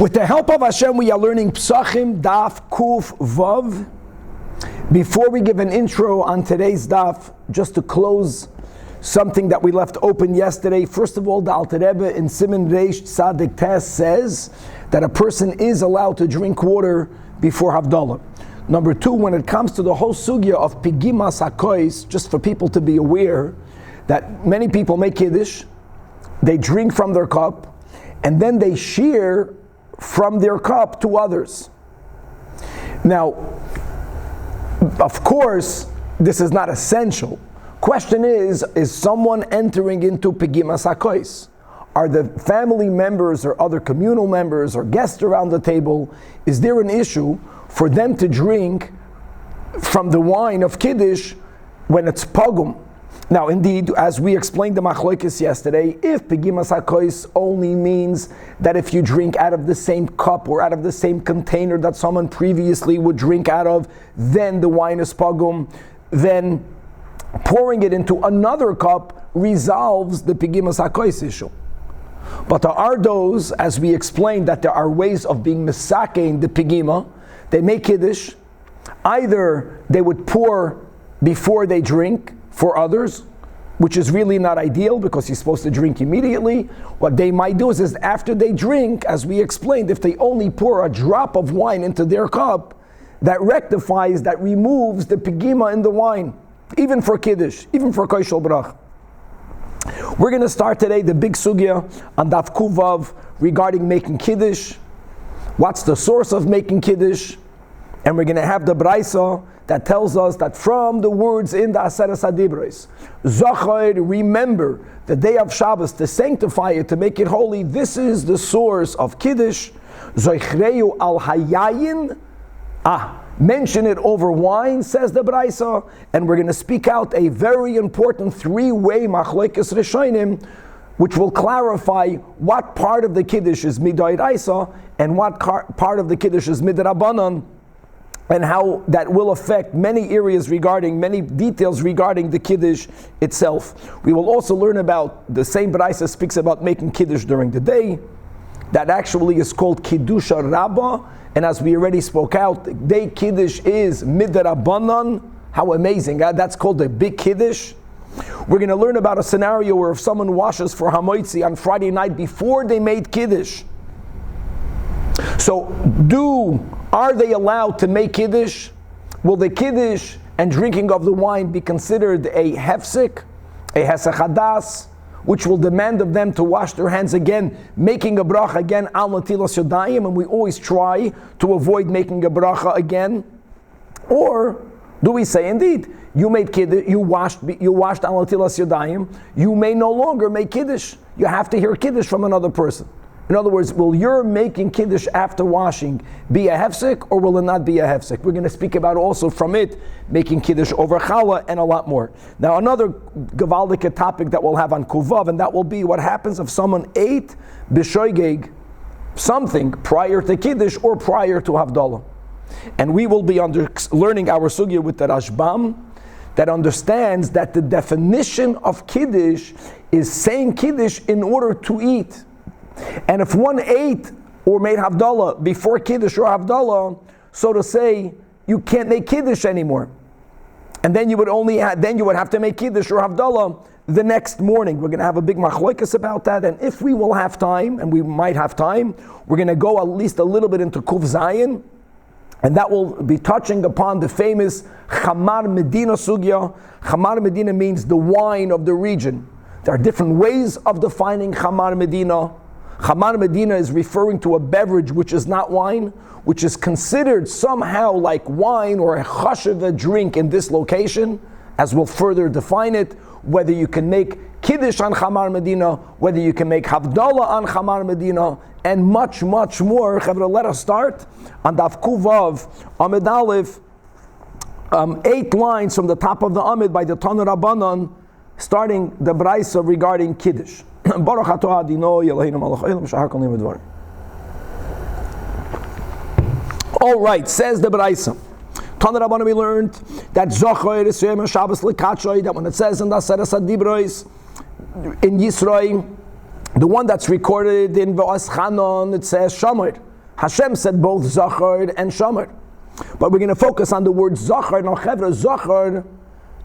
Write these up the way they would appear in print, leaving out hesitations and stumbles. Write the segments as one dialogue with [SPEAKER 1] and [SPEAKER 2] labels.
[SPEAKER 1] With the help of Hashem, we are learning Pesachim, Daf, Kuf, Vav. Before we give an intro on today's Daf, just to close something that we left open yesterday. First of all, the Alter Rebbe in Siman Reish Tzadik Tes says that a person is allowed to drink water before Havdalah. Number two, when it comes to the whole sugya of Pigimas HaKois, just for people to be aware that many people make Kiddush, they drink from their cup, and then they shiur from their cup to others. Now, of course, this is not essential. Question is someone entering into Pigimas HaKois? Are the family members or other communal members or guests around the table, is there an issue for them to drink from the wine of Kiddush when it's pogum? Now, indeed, as we explained the machlokes yesterday, if Pigimas HaKois only means that if you drink out of the same cup or out of the same container that someone previously would drink out of, then the wine is pogum, then pouring it into another cup resolves the Pigimas HaKois issue. But there are those, as we explained, that there are ways of being mesakein the Pigima. They make Kiddush. Either they would pour before they drink for others, which is really not ideal because you're supposed to drink immediately. What they might do is after they drink, as we explained, if they only pour a drop of wine into their cup, that rectifies, that removes the Pigima in the wine, even for Kiddush, even for Koshel Brach. We're going to start today the big sugya on Daf Kuvav regarding making Kiddush. What's the source of making Kiddush? And we're going to have the Braisa that tells us that from the words in the Aseres HaDibros, Zachor, remember the day of Shabbos to sanctify it, to make it holy. This is the source of Kiddush. Zoichreu al hayayin. Mention it over wine, says the Braisa, and we're going to speak out a very important three-way machlokes rishonim, which will clarify what part of the Kiddush is midoraisa and what part of the Kiddush is midrabanan, and how that will affect many areas many details regarding the Kiddush itself. We will also learn about, the same Braisa speaks about making Kiddush during the day. That actually is called Kiddusha Rabbah, and as we already spoke out, the day Kiddush is midrabanan. How amazing, that's called the big Kiddush. We're going to learn about a scenario where if someone washes for Hamoitzi on Friday night before they made Kiddush, so are they allowed to make Kiddush? Will the Kiddush and drinking of the wine be considered a hefsek, a hesech hadas, which will demand of them to wash their hands again, making a bracha again al natilas yadayim, and we always try to avoid making a bracha again? Or do we say, indeed, you made Kiddush, you washed al natilas yadayim, you may no longer make Kiddush. You have to hear Kiddush from another person. In other words, will your making Kiddush after washing be a hefsek, or will it not be a hefsek? We're going to speak about also from it, making Kiddush over challah, and a lot more. Now, another gewaldige topic that we'll have on Kuvav, and that will be what happens if someone ate b'shoigeg, something prior to Kiddush or prior to Havdalah. And we will be learning our sugya with the Rashbam, that understands that the definition of Kiddush is saying Kiddush in order to eat. And if one ate or made Havdalah before Kiddush or Havdalah, so to say, you can't make Kiddush anymore. And then you would have to make Kiddush or Havdalah the next morning. We're going to have a big machlokes about that, and if we will have time, and we might have time, we're going to go at least a little bit into Kuf Zayin, and that will be touching upon the famous Chamar Medina sugya. Chamar Medina means the wine of the region. There are different ways of defining Chamar Medina. Chamar Medina is referring to a beverage which is not wine, which is considered somehow like wine or a chashiva drink in this location, as we'll further define it, whether you can make Kiddush on Chamar Medina, whether you can make Havdalah on Chamar Medina, and much, much more. Chavra, let us start on Daf Kuvav, Amid Aleph, 8 lines from the top of the Amid by the Tanach Rabbanan, starting the Braisa regarding Kiddush. Baruch atah Adino Eloheinu melech haolam shahar kol nidbar dvarim. All right, says the Braisa. Tanach Rabbanan, we learned that Zocher is Yom Shabbos Lekatshoy, that when it says in the Aseres HaDibros in Yisroi, the one that's recorded in V'as Chanon, it says Shomer. Hashem said both Zachar and Shamar. But we're going to focus on the word Zachar. Now, Chevra, Zachar,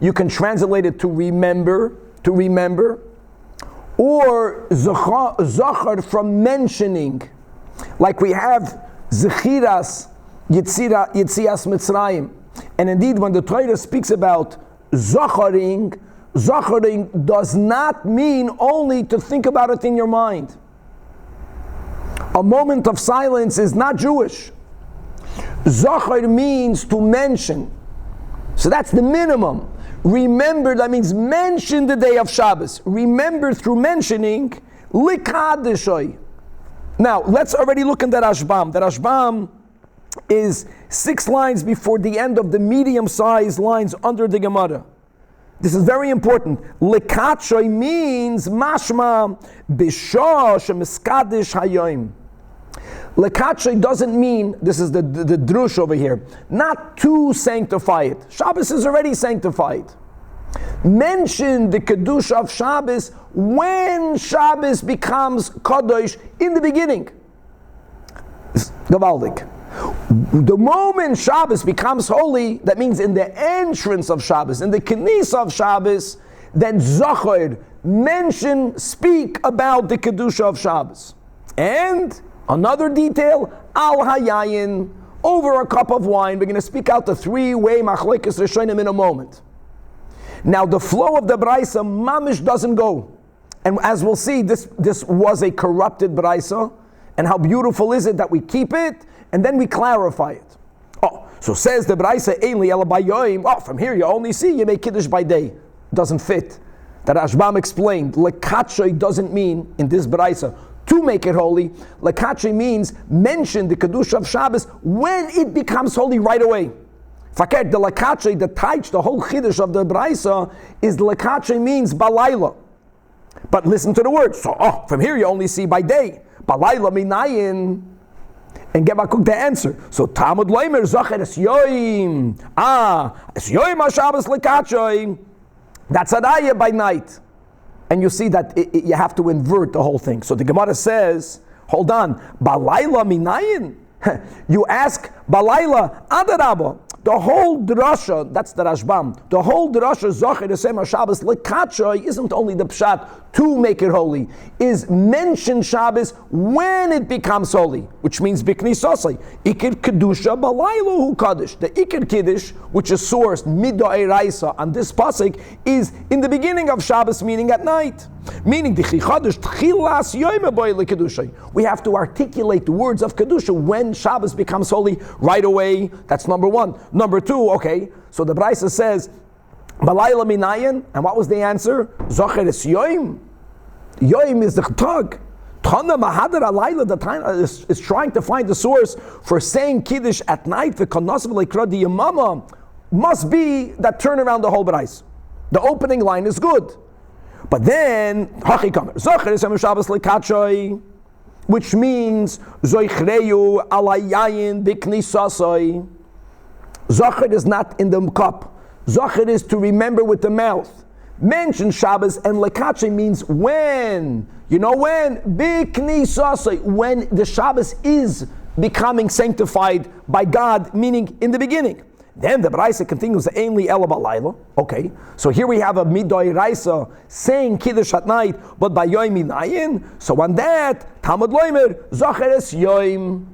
[SPEAKER 1] you can translate it to remember, or Zachar from mentioning. Like we have Zechiras Yitzias Mitzrayim. And indeed, when the Torah speaks about Zacharing does not mean only to think about it in your mind. A moment of silence is not Jewish. Zachar means to mention. So that's the minimum. Remember, that means mention the day of Shabbos. Remember through mentioning, likadeshoy. Now, let's already look at that Rashbam. The Rashbam is 6 lines before the end of the medium-sized lines under the Gemara. This is very important. Likadeshoy means mashma b'shah shemiskadish hayoim. Lekatche doesn't mean, this is the drush over here, not to sanctify it. Shabbos is already sanctified. Mention the Kedusha of Shabbos when Shabbos becomes Kadosh in the beginning. Gavaldik. The moment Shabbos becomes holy, that means in the entrance of Shabbos, in the Kenisa of Shabbos, then Zachar, mention, speak about the Kedusha of Shabbos. And another detail, al hayayin, over a cup of wine. We're going to speak out the 3-way machlekes rishonim in a moment. Now the flow of the Braisa, mamish doesn't go. And as we'll see, this was a corrupted Braisa. And how beautiful is it that we keep it, and then we clarify it. Oh, so says the Braisa, Eili ela bayoim. Oh, from here you only see you make Kiddush by day. Doesn't fit. That Rashbam explained, lekatche doesn't mean, in this Braisa, to make it holy. Lekatche means mention the Kedusha of Shabbos when it becomes holy right away. Fakir, the lekatche, the taich, the whole chiddush of the Braisa is lekatche means balayla. But listen to the words. So, from here you only see by day. Balayla minayin. And get back the answer. So Talmud leimer zacher es yoim. Es yoim ha-Shabbos lekatche. That's Adaya by night. And you see that you have to invert the whole thing. So the Gemara says, hold on, balayla minayin? You ask, balayla adarabba. The whole drasha, that's the Rashbam, the whole drasha, Zachar, the same Shabbos, lekatcha, isn't only the pshat to make it holy, is mention Shabbos when it becomes holy, which means biknisosai. Ikir kedusha balayla hu kaddish. The ikir kiddush, which is sourced mido'eraisa on this pasuk, is in the beginning of Shabbos, meaning at night. Meaning the chichadush tchilas yoyme boyle kedusha. We have to articulate the words of kedusha when Shabbos becomes holy right away. That's number one. Number two, okay, so the Braisa says, balayla minayin, and what was the answer? Zocher es yoim. Yoim is the tug. Tana mahadar alayla, the time is trying to find the source for saying Kiddush at night, v'konasav leikra di yamama, must be that turn around the whole Braisa. The opening line is good. But then, Zocher es Shabbos lekatchoi, which means zoichreyu alayayin biknisasoi. Zachar is not in the cup. Zachar is to remember with the mouth. Mention Shabbos, and lekatche means when. You know when? Biknisasai, when the Shabbos is becoming sanctified by God, meaning in the beginning. Then the Braisa continues, Einli ela balayla. Okay, so here we have a midoi raisa saying Kiddush at night, but by yoim minayin. So on that, Talmud leimer, Zachar es yoim.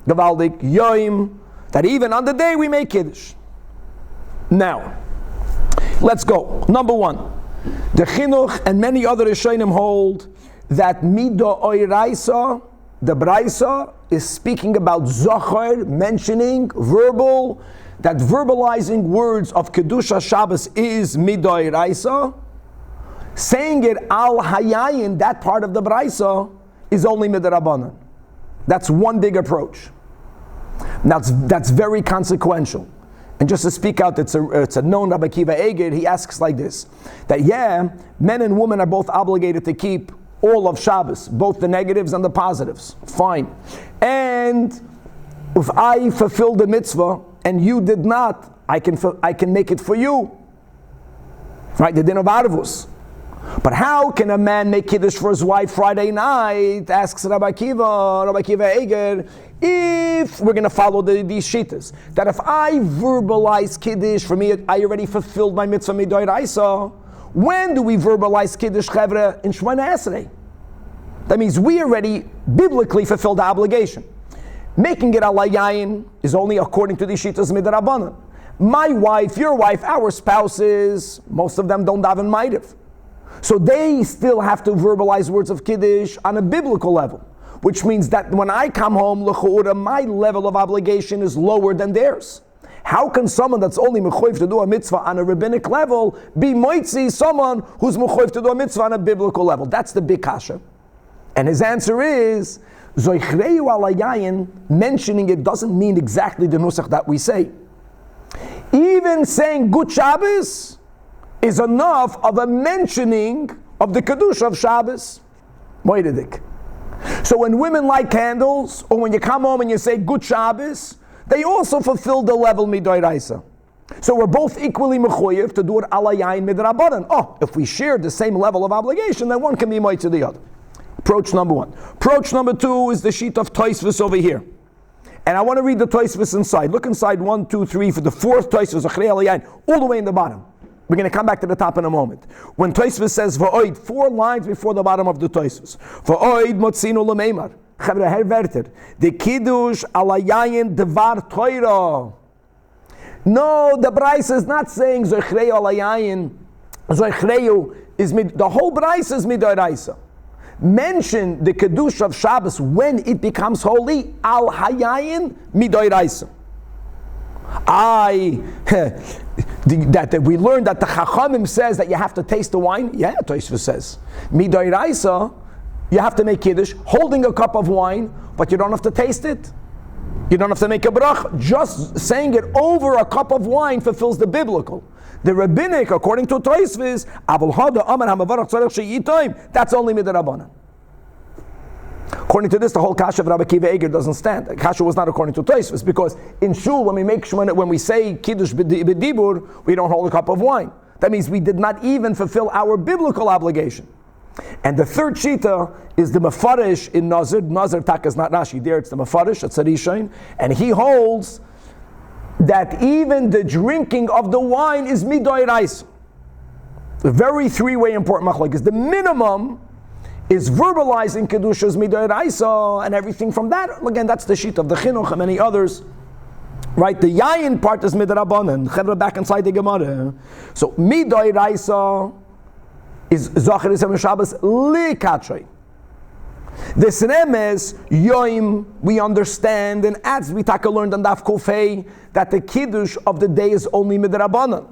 [SPEAKER 1] Gavaldik, yoim. That even on the day we make Kiddush. Now, let's go. Number one, the Chinuch and many other Rishonim hold that Mido Oiraisa, the Braisa, is speaking about Zohar, mentioning, verbal, that verbalizing words of Kedusha Shabbos is Mido Oiraisa. Saying it Al Hayayin, that part of the Braisa, is only Midrabanan. That's one big approach. That's very consequential. And just to speak out, it's a known Rabbi Akiva Eger, he asks like this, that men and women are both obligated to keep all of Shabbos, both the negatives and the positives. Fine. And if I fulfill the mitzvah and you did not, I can make it for you. Right? The din of Arvus. But how can a man make Kiddush for his wife Friday night? Asks Rabbi Akiva Eger. If we're going to follow these shittas, that if I verbalize Kiddush, for me, I already fulfilled my mitzvah midoraisa. When do we verbalize Kiddush, Chevra? In Shemona Esrei. That means we already biblically fulfilled the obligation. Making it Aliyah is only according to the shittas midrabanan. My wife, your wife, our spouses, most of them don't daven ma'ariv. So they still have to verbalize words of Kiddush on a biblical level, which means that when I come home, l'chu'ura, my level of obligation is lower than theirs. How can someone that's only mechuyev to do a mitzvah on a rabbinic level be moitzi someone who's mechuyev to do a mitzvah on a biblical level? That's the big kasha. And his answer is, Zoichreu alayayin, mentioning it doesn't mean exactly the nusach that we say. Even saying good Shabbos is enough of a mentioning of the Kedusha of Shabbos. Moededik. So when women light candles, or when you come home and you say good Shabbos, they also fulfill the level midoraisa. So we're both equally mechuyev to do it alayayin midrabanan. Oh, if we share the same level of obligation, then one can be moed to the other. Approach number one. Approach number two is the sheet of Tosfos over here. And I want to read the Tosfos inside. Look inside 1, 2, 3 for the fourth Tosfos, all the way in the bottom. We're going to come back to the top in a moment. When Tosfos says Va'oid, 4 lines before the bottom of the Tosfos. Va'oid motzinu l'meimar. Chavra her verter. The kiddush alayayin devar toira. No, the Bryce is not saying Zoichreu alayayin. Zoichreu is the whole Bryce is midoraisa. Mention the Kedusha of Shabbos when it becomes holy, al hayayin midoraisa. That we learned that the Chachamim says that you have to taste the wine. Yeah, Tosfos says midoraisa, you have to make Kiddush holding a cup of wine, but you don't have to taste it. You don't have to make a brach. Just saying it over a cup of wine fulfills the biblical. The rabbinic, according to Tosfos, that's only midrabanan. According to this, the whole kasha of Rabbi Akiva Eger doesn't stand. The kasha was not according to Tosfos, because in shul, when we say kiddush b'dibur, we don't hold a cup of wine. That means we did not even fulfill our biblical obligation. And the third shita is the mefarish in Nazir. Nazir tak is not Rashi there; it's the mefarish at Sarishain, and he holds that even the drinking of the wine is midoraisa. The very three-way important machlok is the minimum is verbalizing kedushas midoraisa, and everything from that. Again, that's the sheet of the chinuch and many others. Right, the yayin part is midrabanan. Chevra back inside the Gemara. So midoraisa is Zachar Yisrael Shabbos li katrei. The Sremes Yoim, we understand, and as we learned on Daf Kufay, that the Kiddush of the day is only midrabanan.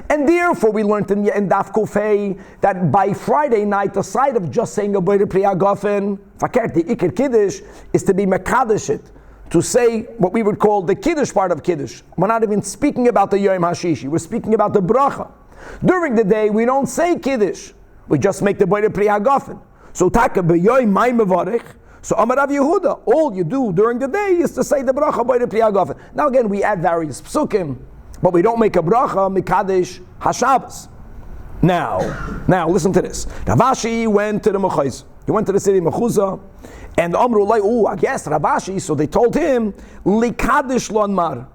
[SPEAKER 1] And therefore we learned in Daf Kufay that by Friday night, aside of just saying a Boire Priya Gofen, Fakert, the Iker Kiddush, is to be Mekadosh it, to say what we would call the Kiddush part of Kiddush. We're not even speaking about the Yom HaShishi, we're speaking about the Bracha. During the day, we don't say Kiddush, we just make the Boire Priya Gofen. So taka b'yoy may mevarich. So Amar Rav Yehuda, all you do during the day is to say the bracha by the Priya Gofen. Now again, we add various psukim, but we don't make a bracha mikadesh hashabbos. Now listen to this. Ravashi went to the Mechuzah. He went to the city of Mechuzah, and Amru like, I guess Ravashi. So they told him likadesh lo anmar.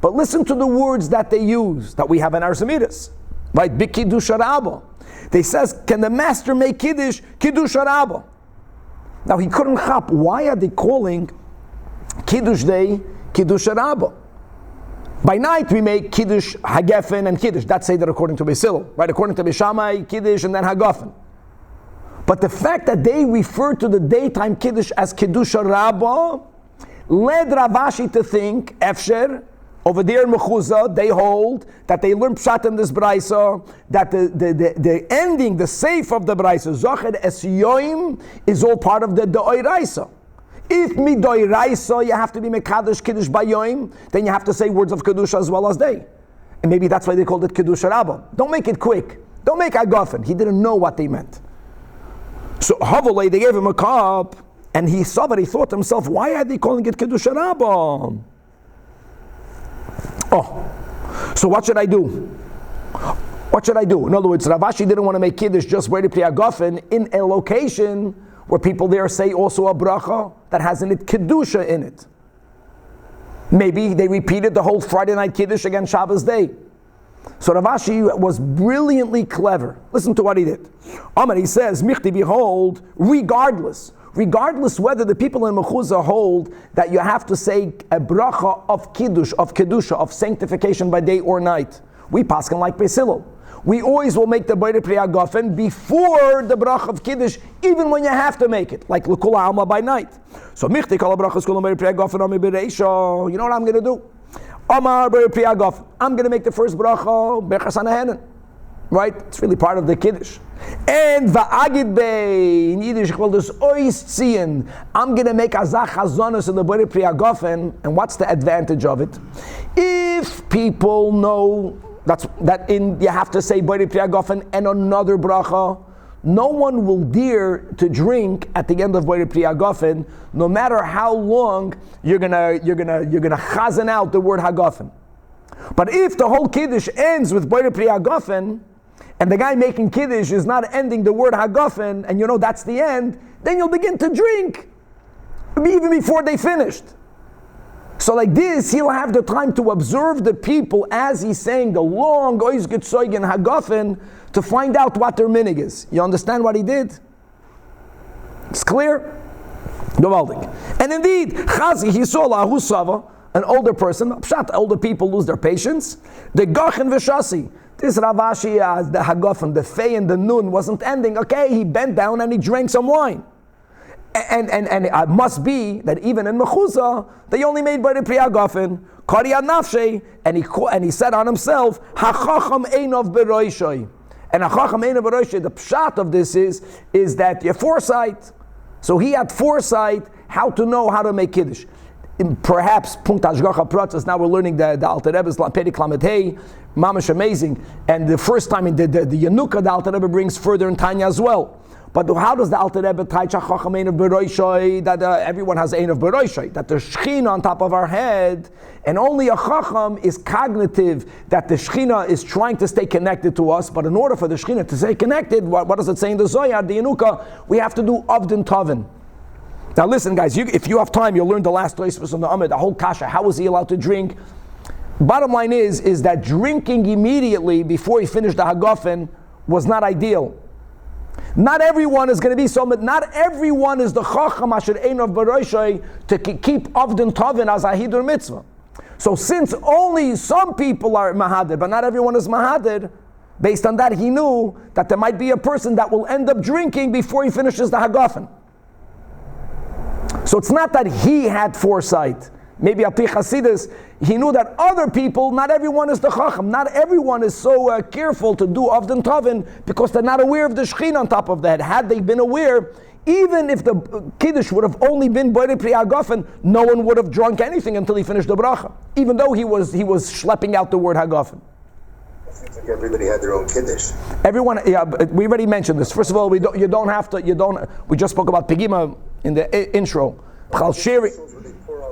[SPEAKER 1] But listen to the words that they use that we have in our Semitis, right? B'kiddush rabba. They says, can the master make Kiddush Rabbah? Now he couldn't chop. Why are they calling Kiddush Day Kiddush Rabbah? By night we make Kiddush Hagefen and Kiddush. That's say that according to Beis Hillel, right? According to Beis Shammai, Kiddush and then Hagefen. But the fact that they refer to the daytime Kiddush as Kiddush Rabbah led Ravashi to think, Efsher, over there in Mechuzah, they hold that they learn pshat in this brayso, that the ending, the seif of the brayso, Zocher es yoim, is all part of the oiraisa. If midoiraisa, you have to be mekadosh kiddush by yoim, then you have to say words of kedusha as well as they. And maybe that's why they called it kiddush rabbah. Don't make it quick. Don't make agafen. He didn't know what they meant. So Havolei, they gave him a cup, and he saw that he thought to himself, why are they calling it kiddush rabbah? So what should I do? What should I do? In other words, Ravashi didn't want to make Kiddush just where the Priya Gofen in a location where people there say also a bracha that has in it Kedusha in it. Maybe they repeated the whole Friday night Kiddush against Shabbos day. So Rav Ashi was brilliantly clever. Listen to what he did. Amar, he says, Michti, behold, regardless whether the people in Mechuzah hold that you have to say a bracha of Kiddush, of Kedusha, of sanctification by day or night. We paskin like Beis Hillel. We always will make the Beit Priya Gofen before the bracha of Kiddush, even when you have to make it, like L'Kula Alma by night. So Michti kol brachas kulam Beit Priya Gofen ami b'reisha. You know what I'm going to do? Amar Beit Priya Gofen. I'm going to make the first bracha Berchas Hanehenen. Right? It's really part of the Kiddush. And va'agid bei in Yiddish called this ois tzion. I'm going to make azach hazonos in the Beit Priya Gofen. And what's the advantage of it? If people know you have to say Beit Priya Gofen and another bracha, no one will dare to drink at the end of Beit Priya Gofen, no matter how long you're gonna chazen out the word Hagofen. But if the whole Kiddush ends with Beit Priya Gofen, and the guy making Kiddush is not ending the word Hagofen, and you know that's the end, then you'll begin to drink even before they finished. So like this, he'll have the time to observe the people as he's saying the long Ois Getzoig and Hagofen to find out what their minig is. You understand what he did? It's clear? Gewaldig. And indeed, Chazi, he saw Lahu Sava, an older person, Pshat, older people lose their patience. The Gachen Veshasi, this Rav Ashi, the Hagofen, the Fei and the Nun wasn't ending. Okay, he bent down and he drank some wine. And it must be that even in Mechuzah, they only made Beit Priya Gofen, Kariya Nafshe, and he said on himself, HaChacham Einov Beroishay. And HaChacham Einov Beroishay, the pshat of this is that your foresight. So he had foresight how to know how to make Kiddush. Perhaps Punkt Hashgacha Pratzis, now we're learning the Alter Rebbe's Perik Lamed Hey, mamash amazing. And the first time in the Yanuka, the Alter Rebbe brings further in Tanya as well. But how does the Alter Rebbe tie Chacham Ein of Beroishay, that everyone has Ein of Beroishay, that there's Shechina on top of our head, and only a Chacham is cognitive that the Shechina is trying to stay connected to us, but in order for the Shechina to stay connected, what does it say in the Zohar, the Yanuka, we have to do Avdin Tovin. Now listen guys, if you have time, you'll learn the last Tosfos on the Amid, the whole Kasha, how is he allowed to drink? Bottom line is that drinking immediately before he finished the Hagofen was not ideal. Not everyone is going to be so, but not everyone is the Chacham Asher Ein of Beroishay to keep Avdin Tovin as a Hidur Mitzvah. So since only some people are Mahadir, but not everyone is Mahadir, based on that he knew that there might be a person that will end up drinking before he finishes the Hagofen. So it's not that he had foresight. Maybe Api Chasidus, he knew that other people, not everyone is the Chacham, not everyone is so careful to do Avdin Tovin because they're not aware of the Shechina on top of that. Had they been aware, even if the Kiddush would have only been Beit Priya Gofen, no one would have drunk anything until he finished the bracha, even though he was schlepping out the word Hagofen.
[SPEAKER 2] It seems like everybody had their own Kiddush.
[SPEAKER 1] Everyone, yeah, we already mentioned this. First of all, we just spoke about Pegima in the intro.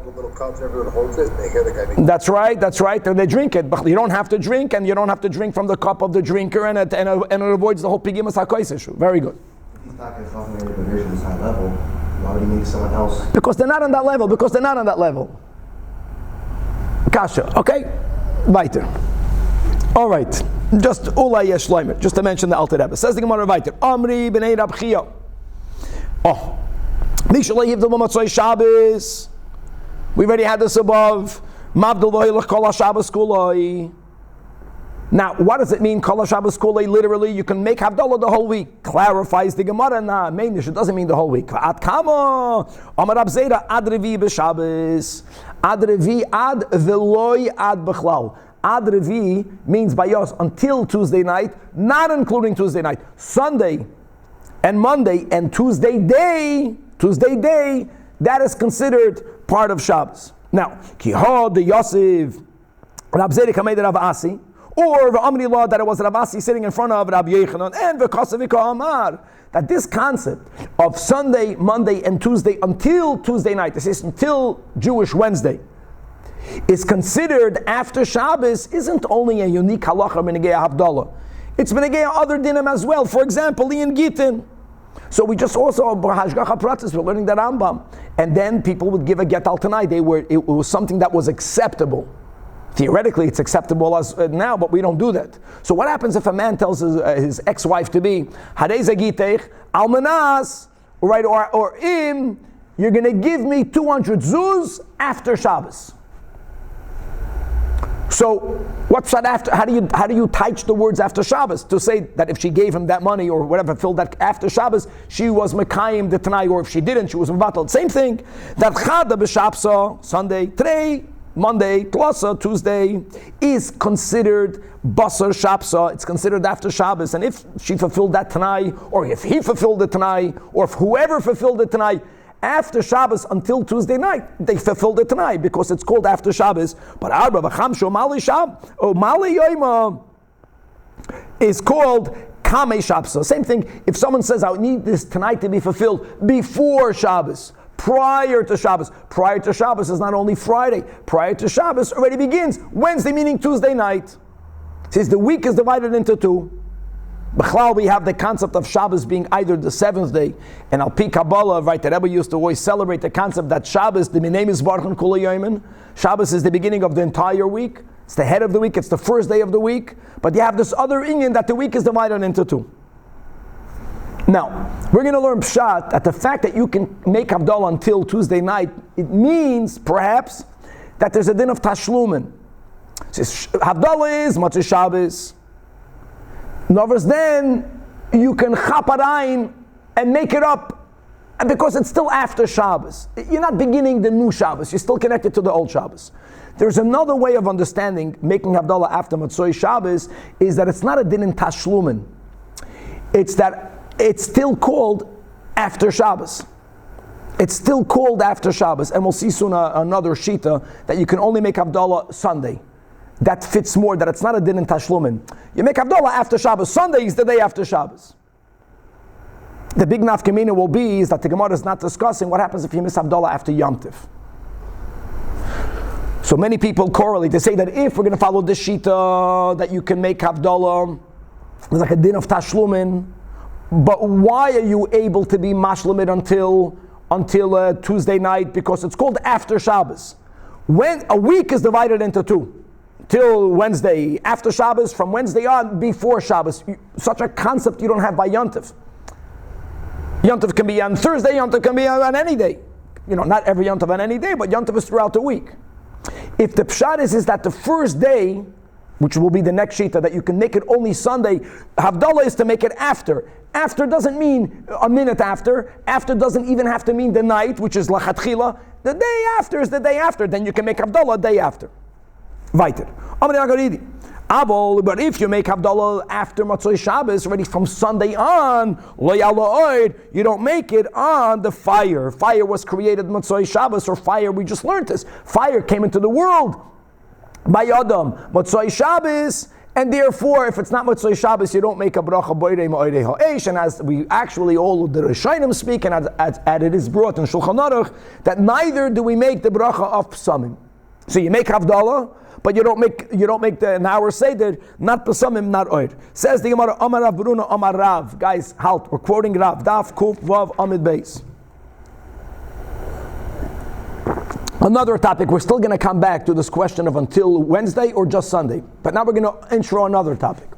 [SPEAKER 2] Little cups, everyone holds it, and they hear the guy make
[SPEAKER 1] That's right, and they drink it. But you don't have to drink, and you don't have to drink from the cup of the drinker, and it avoids the whole pigimas hakois issue. Very good.
[SPEAKER 3] If he's not going to talk about the this high level, why would he make someone else?
[SPEAKER 1] Because they're not on that level. Kasha, okay? Weiter. All right. Just Ulay Yesh Leimer, just to mention the Alter Rebbe. Says the Gemara weiter. Amri b'nei Rab Chia. Oh. Mishalei Yivdel B'Matzoi Shabbos. We already had this above. Mabdul Kol Shabbos Kuloi. Now, what does it mean, Kol Shabbos Kuloi? Literally, you can make Havdalah the whole week. Clarifies the Gemara. Nah, Meinish, it doesn't mean the whole week. Ad Kama. Amar Rab Zera Ad Revi B'Shabbos. Ad Revi Ad Veloi Ad B'Chlal. Ad Revi means by us until Tuesday night, not including Tuesday night. Sunday and Monday and Tuesday day, that is considered part of Shabbos. Now, Kihod the Yosef, Rab Zeri Kamed Rav Asi, or the Amri law that it was Rav Asi sitting in front of Rabbi Yechanan, and the Kasavika Amar, that this concept of Sunday, Monday, and Tuesday until Tuesday night, this is until Jewish Wednesday, is considered after Shabbos, isn't only a unique halacha Menegei Havdalah. It's Menegei other dinim as well. For example, in Gitin. So we just also, Hashgacha Pratis, we're learning that Rambam. And then people would give a get al tanai. It was something that was acceptable. Theoretically, it's acceptable as now, but we don't do that. So what happens if a man tells his ex-wife to be, Hadei zagitech, almanas, right, or im, you're going to give me 200 zuz after Shabbos. So what's that after? How do you teach the words after Shabbos to say that if she gave him that money or whatever, filled that after Shabbos, she was mekayim the tanai, or if she didn't, she was mevatel. Same thing. That chada b'shapsa Sunday, today, Monday, tlasa Tuesday is considered basar shapsa. It's considered after Shabbos, and if she fulfilled that tanai, or if he fulfilled the tanai, or if whoever fulfilled the tanai, after Shabbos until Tuesday night, they fulfilled it tonight because it's called after Shabbos. But Arba v'chamsho mali shab or mali yoima is called kamei shabsa. Same thing. If someone says, "I need this tonight to be fulfilled before Shabbos," prior to Shabbos. Prior to Shabbos is not only Friday. Prior to Shabbos already begins Wednesday, meaning Tuesday night. Since the week is divided into two. B'chlal, we have the concept of Shabbos being either the seventh day, and Al Pi Kabbalah, right, the Rebbe used to always celebrate the concept that Shabbos, the name is Baruch Kol Yomin. Shabbos is the beginning of the entire week. It's the head of the week. It's the first day of the week. But you have this other inyan that the week is divided into two. Now, we're going to learn Pshat that the fact that you can make Havdalah until Tuesday night, it means perhaps that there's a din of Tashlumin. Havdalah is Motzei Shabbos. In other words, then you can chaparain and make it up, and because it's still after Shabbos. You're not beginning the new Shabbos. You're still connected to the old Shabbos. There's another way of understanding making Havdalah after Motzei Shabbos is that it's not a din in Tashlumin. It's that it's still called after Shabbos. It's still called after Shabbos, and we'll see soon another shita that you can only make Havdalah Sunday. That fits more, that it's not a din in Tashlumin. You make Havdalah after Shabbos. Sunday is the day after Shabbos. The big nafkamina will be is that the Gemara is not discussing what happens if you miss Havdalah after Yom Tiv. So many people correlate. They say that if we're going to follow this shita, that you can make Havdalah, it's like a din of Tashlumin. But why are you able to be mashlamid until Tuesday night? Because it's called after Shabbos. When a week is divided into two. Till Wednesday, after Shabbos, from Wednesday on, before Shabbos. Such a concept you don't have by Yom Tov. Yom Tov can be on Thursday, Yom Tov can be on any day. Not every Yom Tov on any day, but Yom Tov is throughout the week. If the pshat is that the first day, which will be the next shita, that you can make it only Sunday, Havdalah is to make it after. After doesn't mean a minute after. After doesn't even have to mean the night, which is lachatchila. The day after is the day after. Then you can make Havdalah a day after. Weiter. But if you make Havdalah after Motzei Shabbos, already from Sunday on, you don't make it on the fire. Fire was created Motzei Shabbos, or fire, we just learned this. Fire came into the world by Adam, Motzei Shabbos, and therefore, if it's not Motzei Shabbos, you don't make a bracha boirei ma'orei ha'esh. And as we actually all of the Rishonim speak, and as it is brought in Shulchan Aruch, that neither do we make the bracha of Psamim. So you make Havdalah, but you don't make the an hour seder, not Pesamim, not Oir. Says the Gemara, Amar Rav Bruna, Amar Rav. Guys, halt, we're quoting Rav. Daf, Kuf, Vav, Amid Beis. Another topic, we're still going to come back to this question of until Wednesday or just Sunday. But now we're going to intro another topic.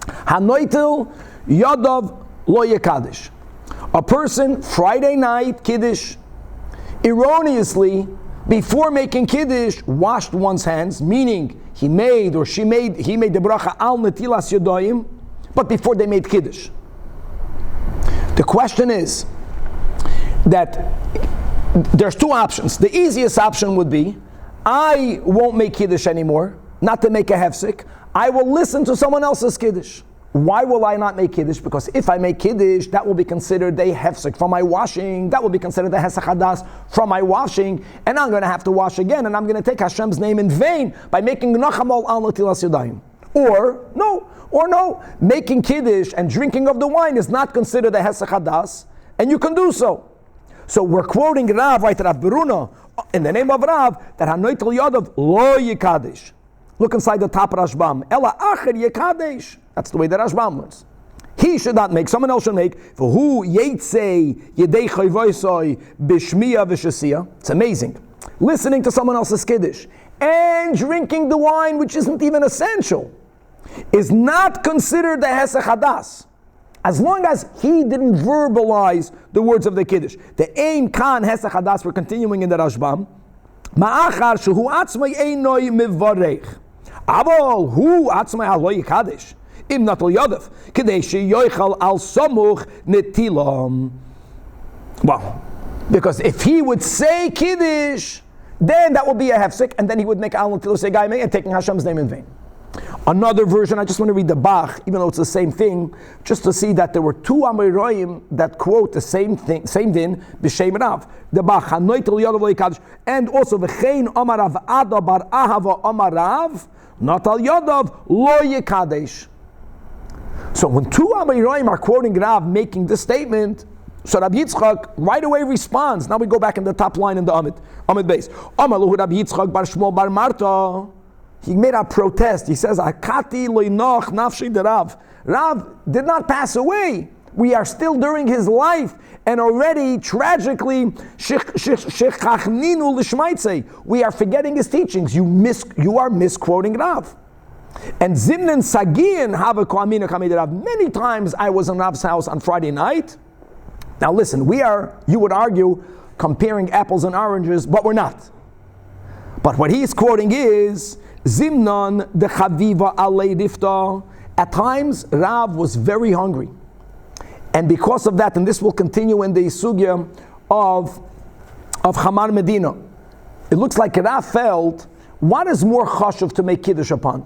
[SPEAKER 1] Hanoitil Yadav Lo Yekadish. A person, Friday night, Kiddush, erroneously, before making Kiddush, washed one's hands, meaning he made the bracha al netilas yadayim, but before they made Kiddush. The question is that there's two options. The easiest option would be, I won't make Kiddush anymore, not to make a hefsek. I will listen to someone else's Kiddush. Why will I not make Kiddush? Because if I make Kiddush, that will be considered a hefsek from my washing. That will be considered a hesach hadas from my washing. And I'm going to have to wash again. And I'm going to take Hashem's name in vain by making nachamol al netilas yadayim. Or no. Making Kiddush and drinking of the wine is not considered a hesach hadas. And you can do so. So we're quoting Rav, right, Rav Beruna, in the name of Rav, that hanoitel yadav lo yikadish. Look inside the top Rashbam. Ela acher yikadesh. That's the way the Rashbam learns. He should not make, someone else should make. It's amazing. Listening to someone else's kiddush and drinking the wine, which isn't even essential, is not considered the hesech hadas, as long as he didn't verbalize the words of the kiddush. The ein kan hesech hadas, we're continuing in the Rashbam. Ma'achar shehu atzmai einoi mivarech, avol hu atzmai aloy kadesh im natal yadav kedei sheyochal al samuch netilam. Well, because if he would say kiddush, then that would be a hefsek, and then he would make al netilah say gaimei and taking Hashem's name in vain. Another version, I just want to read the Bach, even though it's the same thing, just to see that there were two Amoraim that quote the same thing, same din, b'shem Rav. The Bach, Hanoitel Yadav Leikadosh, and also v'chein Omarav Ada bar Ahava Omarav, Natal Yadav Lo Yekadesh. So when two Amoraim are quoting Rav making this statement, so Rabbi Yitzchak right away responds. Now we go back in the top line in the Amid base. Amalu Rabbi Yitzchak bar Shmuel bar Marta. He made a protest. He says, Akati loinoch nafshi de Rav. Rav did not pass away. We are still during his life, and already, tragically, shechachninu l'shmaitze. We are forgetting his teachings. You are misquoting Rav. And Zimnan Sagin have a koamina kamid Rav. Many times I was in Rav's house on Friday night. Now listen, you would argue, comparing apples and oranges, but we're not. But what he's quoting is, Zimnon de Chaviva alei rifta. At times, Rav was very hungry. And because of that, and this will continue in the sugya of Chamar Medina, it looks like Rav felt, what is more chashuv to make kiddush upon?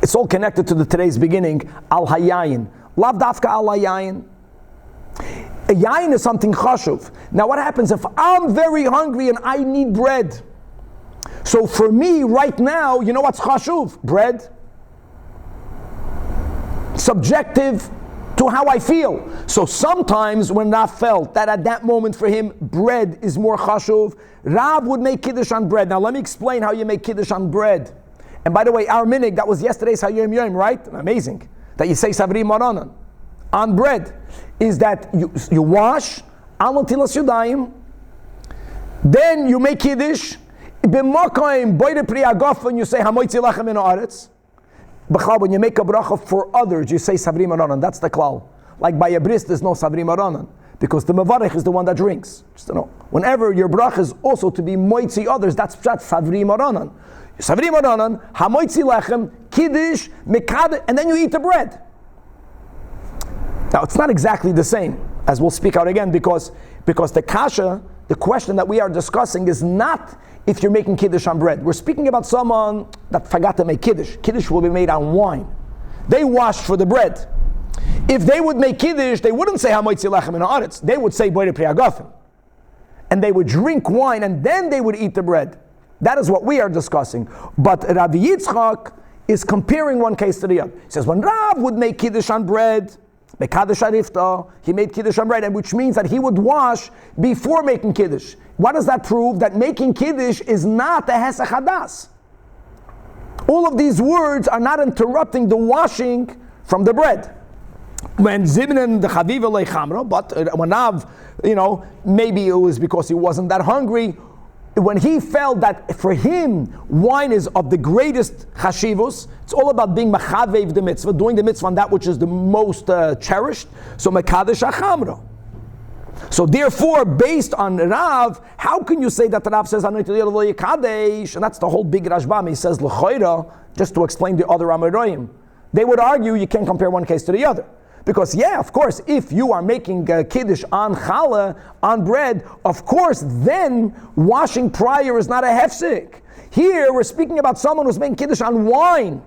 [SPEAKER 1] It's all connected to today's beginning, al hayayin. Lav dafka al hayayin. A yayin is something chashuv. Now what happens if I'm very hungry and I need bread? So for me right now, you know what's chashuv? Bread. Subjective to how I feel. So sometimes when Rav felt that at that moment for him bread is more chashuv, Rav would make kiddush on bread. Now let me explain how you make kiddush on bread. And by the way, our minig, that was yesterday's Hayom Yom, right? Amazing. That you say Savri Maranan on bread. Is that you wash, al netilas yadayim, then you make kiddush, b'makayim boide pri agaf, and you say hamoitzi lachem in haaretz. B'chal, when you make a bracha for others, you say savri maranan. That's the klal. Like by a bris, there's no savri maranan, because the mavarech is the one that drinks. Just to know. Whenever your bracha is also to be moitzi others, that's savri maranan. Savri maranan, hamoitzi lachem, kiddush, mekad, and then you eat the bread. Now, it's not exactly the same, as we'll speak out again, because the kasha, the question that we are discussing is not if you're making kiddush on bread. We're speaking about someone that forgot to make kiddush. Kiddush will be made on wine. They washed for the bread. If they would make kiddush, they wouldn't say hamoitzi lachem in haaretz. They would say boide pri agafim. And they would drink wine, and then they would eat the bread. That is what we are discussing. But Rabbi Yitzchak is comparing one case to the other. He says, when Rav would make kiddush on bread, he made kiddush on bread, and which means that he would wash before making kiddush. What does that prove? That making kiddush is not a hesech hadas. All of these words are not interrupting the washing from the bread. When Zibnan the Chaviva lechamra, but when Rav, maybe it was because he wasn't that hungry. When he felt that for him wine is of the greatest chashivos, it's all about being mechavev the mitzvah, doing the mitzvah on that which is the most cherished. So mekadesh achamra. So therefore, based on Rav, how can you say that Rav says Kadesh? And that's the whole big Rashbam. He says l'choira, just to explain the other Amoraim. They would argue you can't compare one case to the other. Because of course, if you are making kiddush on challah, on bread, of course, then washing prior is not a hefsek. Here, we're speaking about someone who's making kiddush on wine.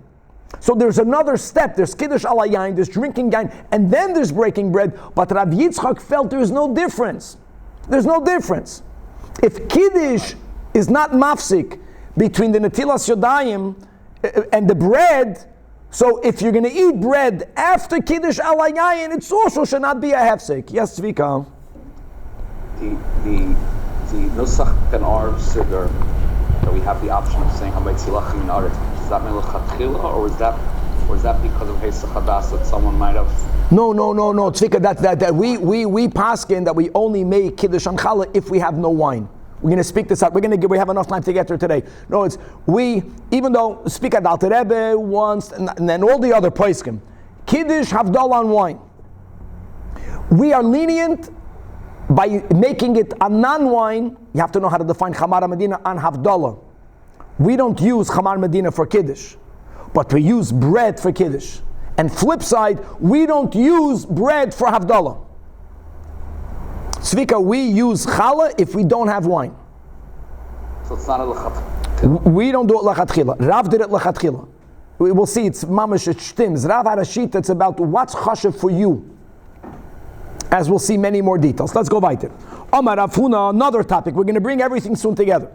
[SPEAKER 1] So there's another step. There's kiddush ala yain, there's drinking yain, and then there's breaking bread. But Rabbi Yitzchak felt there's no difference. There's no difference. If kiddush is not mafsik between the netilas yadayim and the bread, so if you're going to eat bread after Kiddush ala yayin, it also should not be a hefsek. Yes, Zvika?
[SPEAKER 4] The nusach in our siddur that we have the option of saying hametzi lachem in aretz, is that melechatchila, or is that Or is that because of Hesach Hadas that someone might have?
[SPEAKER 1] No. Tzvika, that we paskin that we only make Kiddush on Challah if we have no wine. We're going to speak this out. We have enough time to get there today. No, it's even though speak at Alter Rebbe once and then all the other poskim, Kiddush Havdalah on wine. We are lenient by making it a non-wine. You have to know how to define Chamar Medina on Havdalah. We don't use Chamar Medina for Kiddush, but we use bread for Kiddush. And flip side, we don't use bread for Havdalah. Svika, we use challah if we don't have wine.
[SPEAKER 4] So it's not a lechat.
[SPEAKER 1] We don't do it lechatchila. Rav did it lechatchila. We will see it's mamash, it shtims. Rav had a sheet that's about what's chashav for you. As we'll see many more details. Let's go weiter. Amar Afuna, another topic. We're going to bring everything soon together.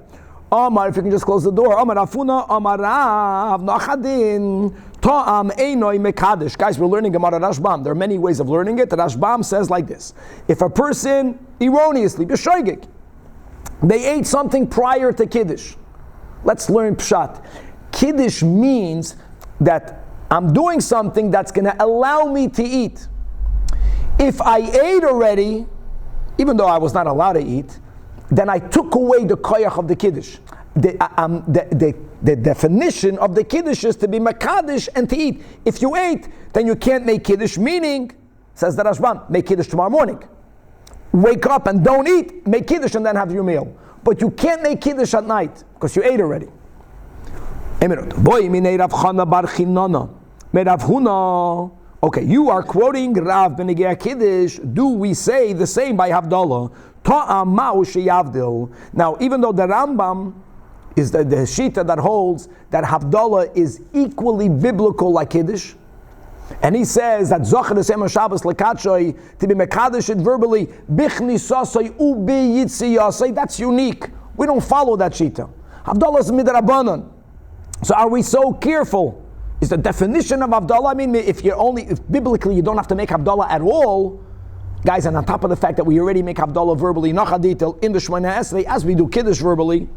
[SPEAKER 1] Amar, if you can just close the door. Amar Afuna, Amar Rav, Nachadin, Ta'am Einoi Mekadesh. Guys, we're learning Gemara Rashbam. There are many ways of learning it. The Rashbam says like this. If a person erroneously, b'shoigig, they ate something prior to Kiddush. Let's learn Pshat. Kiddush means that I'm doing something that's going to allow me to eat. If I ate already, even though I was not allowed to eat, then I took away the koyach of the Kiddush. The definition of the Kiddush is to be Mekadesh and to eat. If you ate, then you can't make Kiddush, meaning, says the Rashbam, make Kiddush tomorrow morning. Wake up and don't eat, make Kiddush and then have your meal. But you can't make Kiddush at night, because you ate already. Okay, you are quoting Rav Benegei Kiddush. Do we say the same by Havdalah? Now, even though the Rambam is the Shita that holds that Havdalah is equally biblical like Kiddush, and he says that Zocher Esem Shabbos Lekatshoi to be Mekadesh it verbally Bichni Sasoi Ubi Yitzi Yasai. That's unique. We don't follow that Shita. Havdalah is Midrabanan. So are we so careful? Is the definition of Havdalah? I mean, if biblically you don't have to make Havdalah at all, guys, and on top of the fact that we already make Havdalah verbally, Nachaditel in the Shemona Esrei, as we do Kiddush verbally.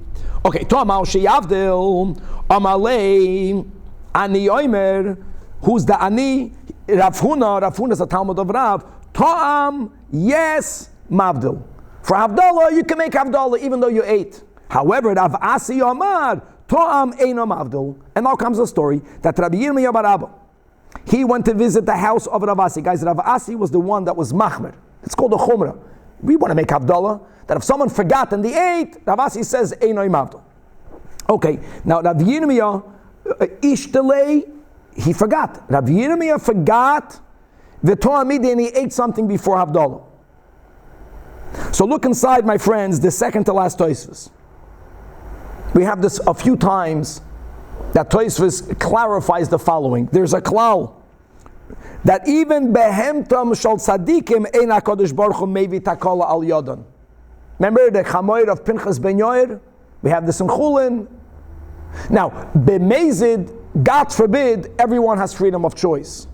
[SPEAKER 1] Okay, To'amal Sheyavdil, Amalei, Ani Oimer, who's the Ani? Rav Huna is the Talmud of Rav. To'am, yes, Mavdil. For Havdalah, you can make Havdalah even though you ate. However, Rav Asi Omar, To'am Eino Mavdil. And now comes the story that Rabbi Yirmiyah bar Abba, he went to visit the house of Rav Asi. Guys, Rav Asi was the one that was Machmer. It's called a Chumrah. We want to make Havdalah, that if someone forgot and they ate, Rav Asi says, Einoi Mavdil. Okay, now Rav Yirmiyah, Ishtalei, he forgot. Rav Yirmiyah forgot, V'to'amidi, and he ate something before Havdalah. So look inside, my friends, the second to last Tosfos. We have this a few times, that Tosfos clarifies the following. There's a klal that even behemtam shal tzadikim ein HaKadosh Baruch Hu mevi takala al yodon. Remember the chamoyer of Pinchas ben Yoyer? We have this in Chulin. Now, b'mezid, God forbid, everyone has freedom of choice.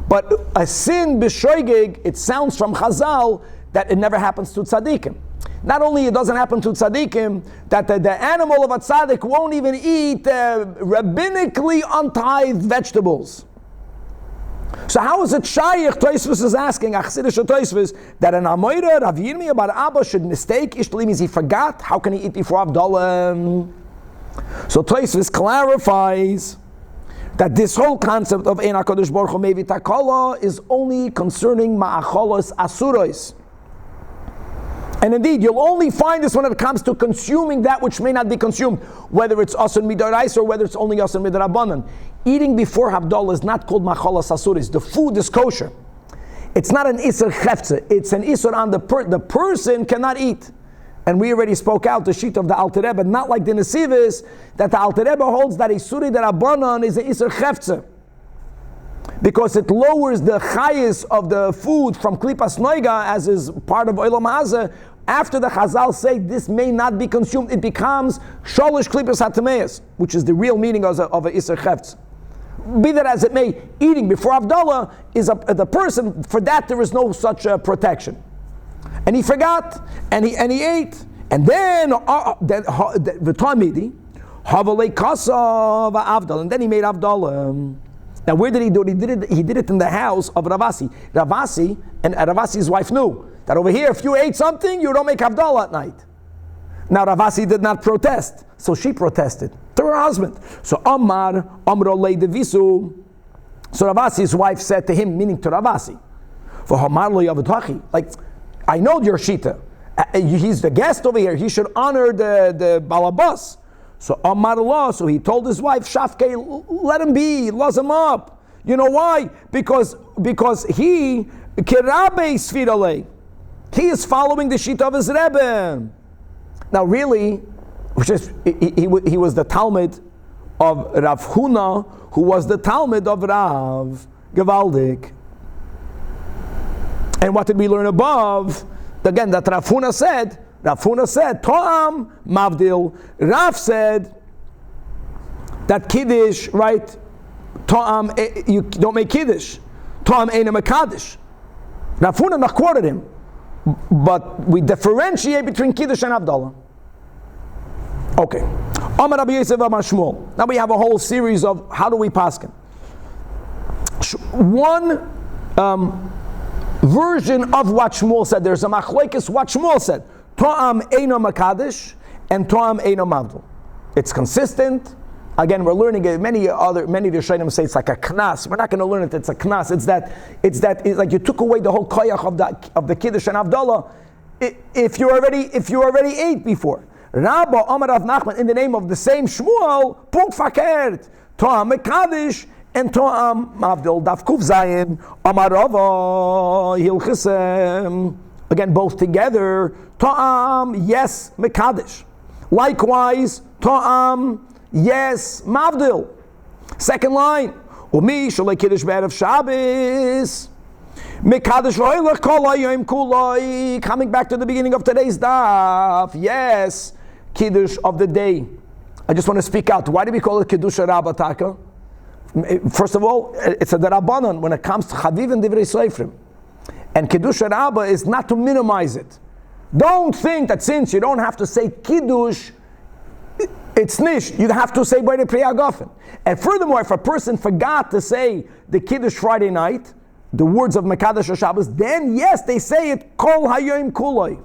[SPEAKER 1] But a sin b'shoigig, it sounds from Chazal that it never happens to tzadikim. Not only it doesn't happen to tzaddikim, that the animal of a tzaddik won't even eat rabbinically untithed vegetables. So how is it shaykh? Tosfos is asking, Achsidish Tosfos, that an Amoira, Rav Yirmiyah bar Abba should mistake Ishtalim means he forgot. How can he eat before Havdalah? So Tosfos clarifies that this whole concept of Ein HaKadosh Baruch Hu Mevi Takala is only concerning Ma'acholos Asuros. And indeed, you'll only find this when it comes to consuming that which may not be consumed, whether it's asan midorais or whether it's only asan midrabanan. Eating before Havdalah is not called machalas asuris. The food is kosher. It's not an isur chefze. It's an isur on the person cannot eat. And we already spoke out the sheet of the Alter Rebbe, not like the Nesivis, that the Alter Rebbe holds that isuri derabanan is an isur chefze, because it lowers the chayis of the food from klipas noiga, as is part of olam hazeh. After the Chazal say this may not be consumed, it becomes sholish klipas hatameis, which is the real meaning of a iser chefts. Be that as it may, eating before Havdalah is the person, for that there is no such protection. And he forgot, and he ate, and then the Tamidi, Havalei Kasa Avdal, and then he made Havdalah. Now, where did he do it? He did it in the house of Ravasi. Ravasi, and Ravasi's wife knew that over here, if you ate something, you don't make Havdalah at night. Now, Ravasi did not protest, so she protested to her husband. So, Amar, Amro Lei Devisu. So, Ravasi's wife said to him, meaning to Ravasi, for Hamar Lo Yavutachi, like, I know your Shita. He's the guest over here. He should honor the Balabas. So Amar Allah, so he told his wife, Shafke, let him be, loz him up. You know why? Because he, Kirabe Sfirale, he is following the Shita of his Rebbe. Now really, he was the Talmud of Rav Huna, who was the Talmud of Rav Gevaldik. And what did we learn above? Again, that Rav Huna said, To'am Mavdil. Rav said that Kiddush, right? To'am, you don't make Kiddush. To'am Eina Mekadosh. Rav Huna not quoted him. But we differentiate between Kiddush and Havdalah. Okay. Amar Rabbi Yosef Amar Shmuel. Now we have a whole series of how do we paskin. One version of what Shmuel said. There's a machlokes what Shmuel said. To'am Eino Mekadosh and To'am Eino Mavdil. It's consistent. Again, we're learning it. Many of the Rishonim say it's like a knas. We're not going to learn it. It's a knas. It's like you took away the whole koyach of the Kiddush and Havdalah. If you already ate before. Rabba Amar Rav Nachman, in the name of the same Shmuel, punkt fakert. To'am Mekadosh and To'am Mavdil. Daf Kuf Zayin Amar Rava Hilchesem. Again, both together. To'am, yes, Mekadosh. Likewise, To'am, yes, Mavdil. Second line. Umi shalei Kiddush b'erev Shabbos. Mekadosh ro'ilach kol hayom kuloi. Coming back to the beginning of today's daf. Yes, Kiddush of the day. I just want to speak out. Why do we call it Kiddush Rabbah Taka? First of all, it's a derabanan when it comes to Chaviv and Divrei Seifrim. And Kiddush Rabbah is not to minimize it. Don't think that since you don't have to say Kiddush, it's nish. You have to say by the Priya Gofen. And furthermore, if a person forgot to say the Kiddush Friday night, the words of Mekadosh Shabbos, then yes, they say it Kol Hayom Kuloi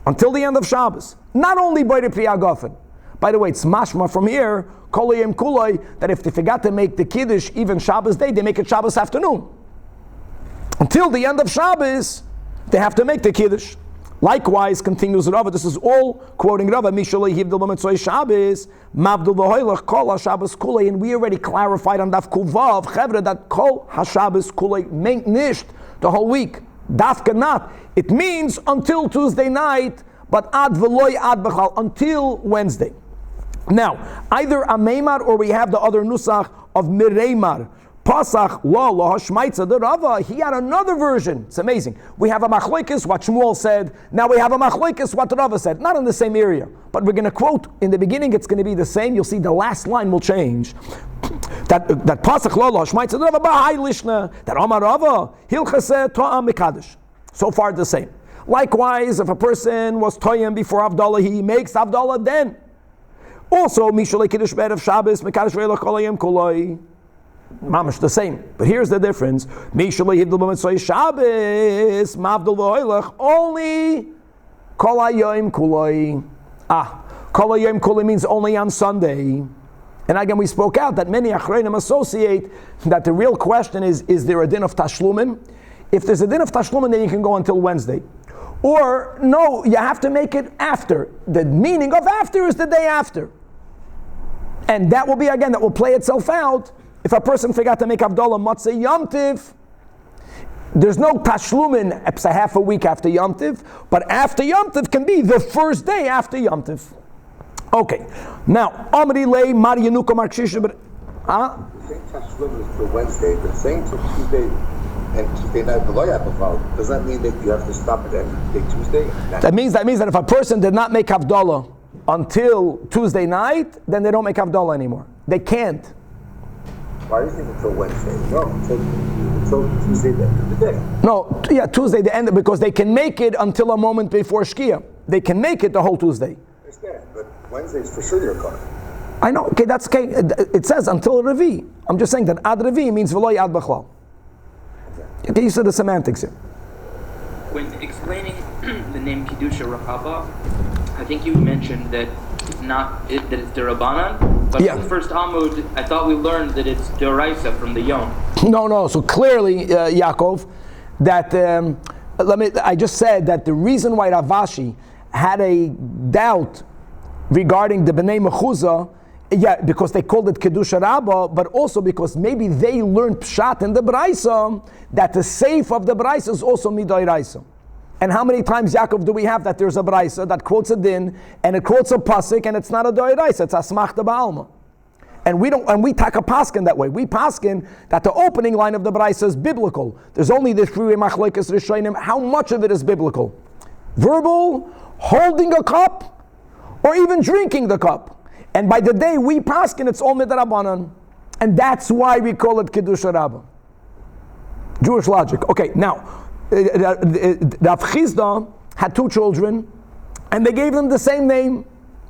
[SPEAKER 1] until the end of Shabbos. Not only by the Priya Gofen. By the way, it's mashma from here, Kol Hayom Kuloi, that if they forgot to make the Kiddush even Shabbos day, they make it Shabbos afternoon. Until the end of Shabbos, they have to make the Kiddush. Likewise, continues Rava, this is all quoting Rava, Mishalei Hivdil B'Mitzvah Shabbos, Mavdil V'Hoylach, Kol HaShabbos Kulei, and we already clarified on Daf Kuvav, Chevra, that Kol HaShabbos Kulei meant nisht the whole week. Dafka not. It means until Tuesday night, but ad v'loy ad b'chal, until Wednesday. Now, either a Meimar or we have the other Nusach of Mireimar. Pasach lo hashmaitza the Rava. He had another version. It's amazing. We have a machlokes what Shmuel said. Now we have a machlokes what Rava said. Not in the same area, but we're going to quote in the beginning. It's going to be the same. You'll see the last line will change. That pasach lo hashmaitza the Rava b'hai lishna. That Amar Rava hilchaseh to'am mekadosh. So far the same. Likewise, if a person was toyim before Havdalah, he makes Havdalah then. Also, mishalei kiddush b'erev Shabbos mekadosh ve'elach kol hayom kuloi. Mamish the same, but here's the difference. Shabbos, Mavdil v'Hoylach, only Kol Hayom Kuloi. Kol Hayom Kuloi means only on Sunday. And again, we spoke out that many Achreinim associate that the real question is there a din of Tashlumin? If there's a din of Tashlumin, then you can go until Wednesday. Or, no, you have to make it after. The meaning of after is the day after. And that will be, again, that will play itself out. If a person forgot to make Havdalah Matzah Yom Tiv, there's no Tashlumin half a week after Yom Tiv, but after Yom Tiv can be the first day after Yom Tiv. Okay, now, Amri Lei Mar Yenuka Mar Kshisha, but
[SPEAKER 2] saying Tashlumin is till Wednesday, but saying till Tuesday and Tuesday night does that mean that you have to stop at every day Tuesday?
[SPEAKER 1] That means that if a person did not make Havdalah until Tuesday night, then they don't make Havdalah anymore. They can't.
[SPEAKER 2] Why do you think until Wednesday? No, until Tuesday, the end of the day.
[SPEAKER 1] No, yeah, Tuesday, the end, because they can make it until a moment before Shkia. They can make it the whole Tuesday.
[SPEAKER 2] I understand, but Wednesday is for sure your car.
[SPEAKER 1] I know, okay, that's okay. It says until Revi. I'm just saying that ad revi means v'lo ad b'chlal. Okay, you said the semantics here.
[SPEAKER 5] When explaining the name Kedusha Rahaba, I think you mentioned that it's not that it's derabanan, but
[SPEAKER 1] Yeah.
[SPEAKER 5] in the first Talmud, I thought we learned that it's deraisa from the Yom.
[SPEAKER 1] No. So clearly, Yaakov, that I just said that the reason why Rav Ashi had a doubt regarding the Bnei Mechuzah, because they called it Kedusha Rabbah, but also because maybe they learned Pshat in the Braisa that the safe of the Braisa is also Midai Raisa. And how many times, Yaakov, do we have that there's a Braisa that quotes a din and it quotes a pasuk and it's not a Doi Raisa, it's Asmachta Ba'alma. And we take a paskin that way. We paskin that the opening line of the Braisa is biblical. There's only the three machlokes rishonim. How much of it is biblical? Verbal, holding a cup, or even drinking the cup. And by the day we paskin, it's all midrabanan. And that's why we call it Kedusha Rabbah. Jewish logic. Okay, now, Rav Chizda had two children, and they gave them the same name.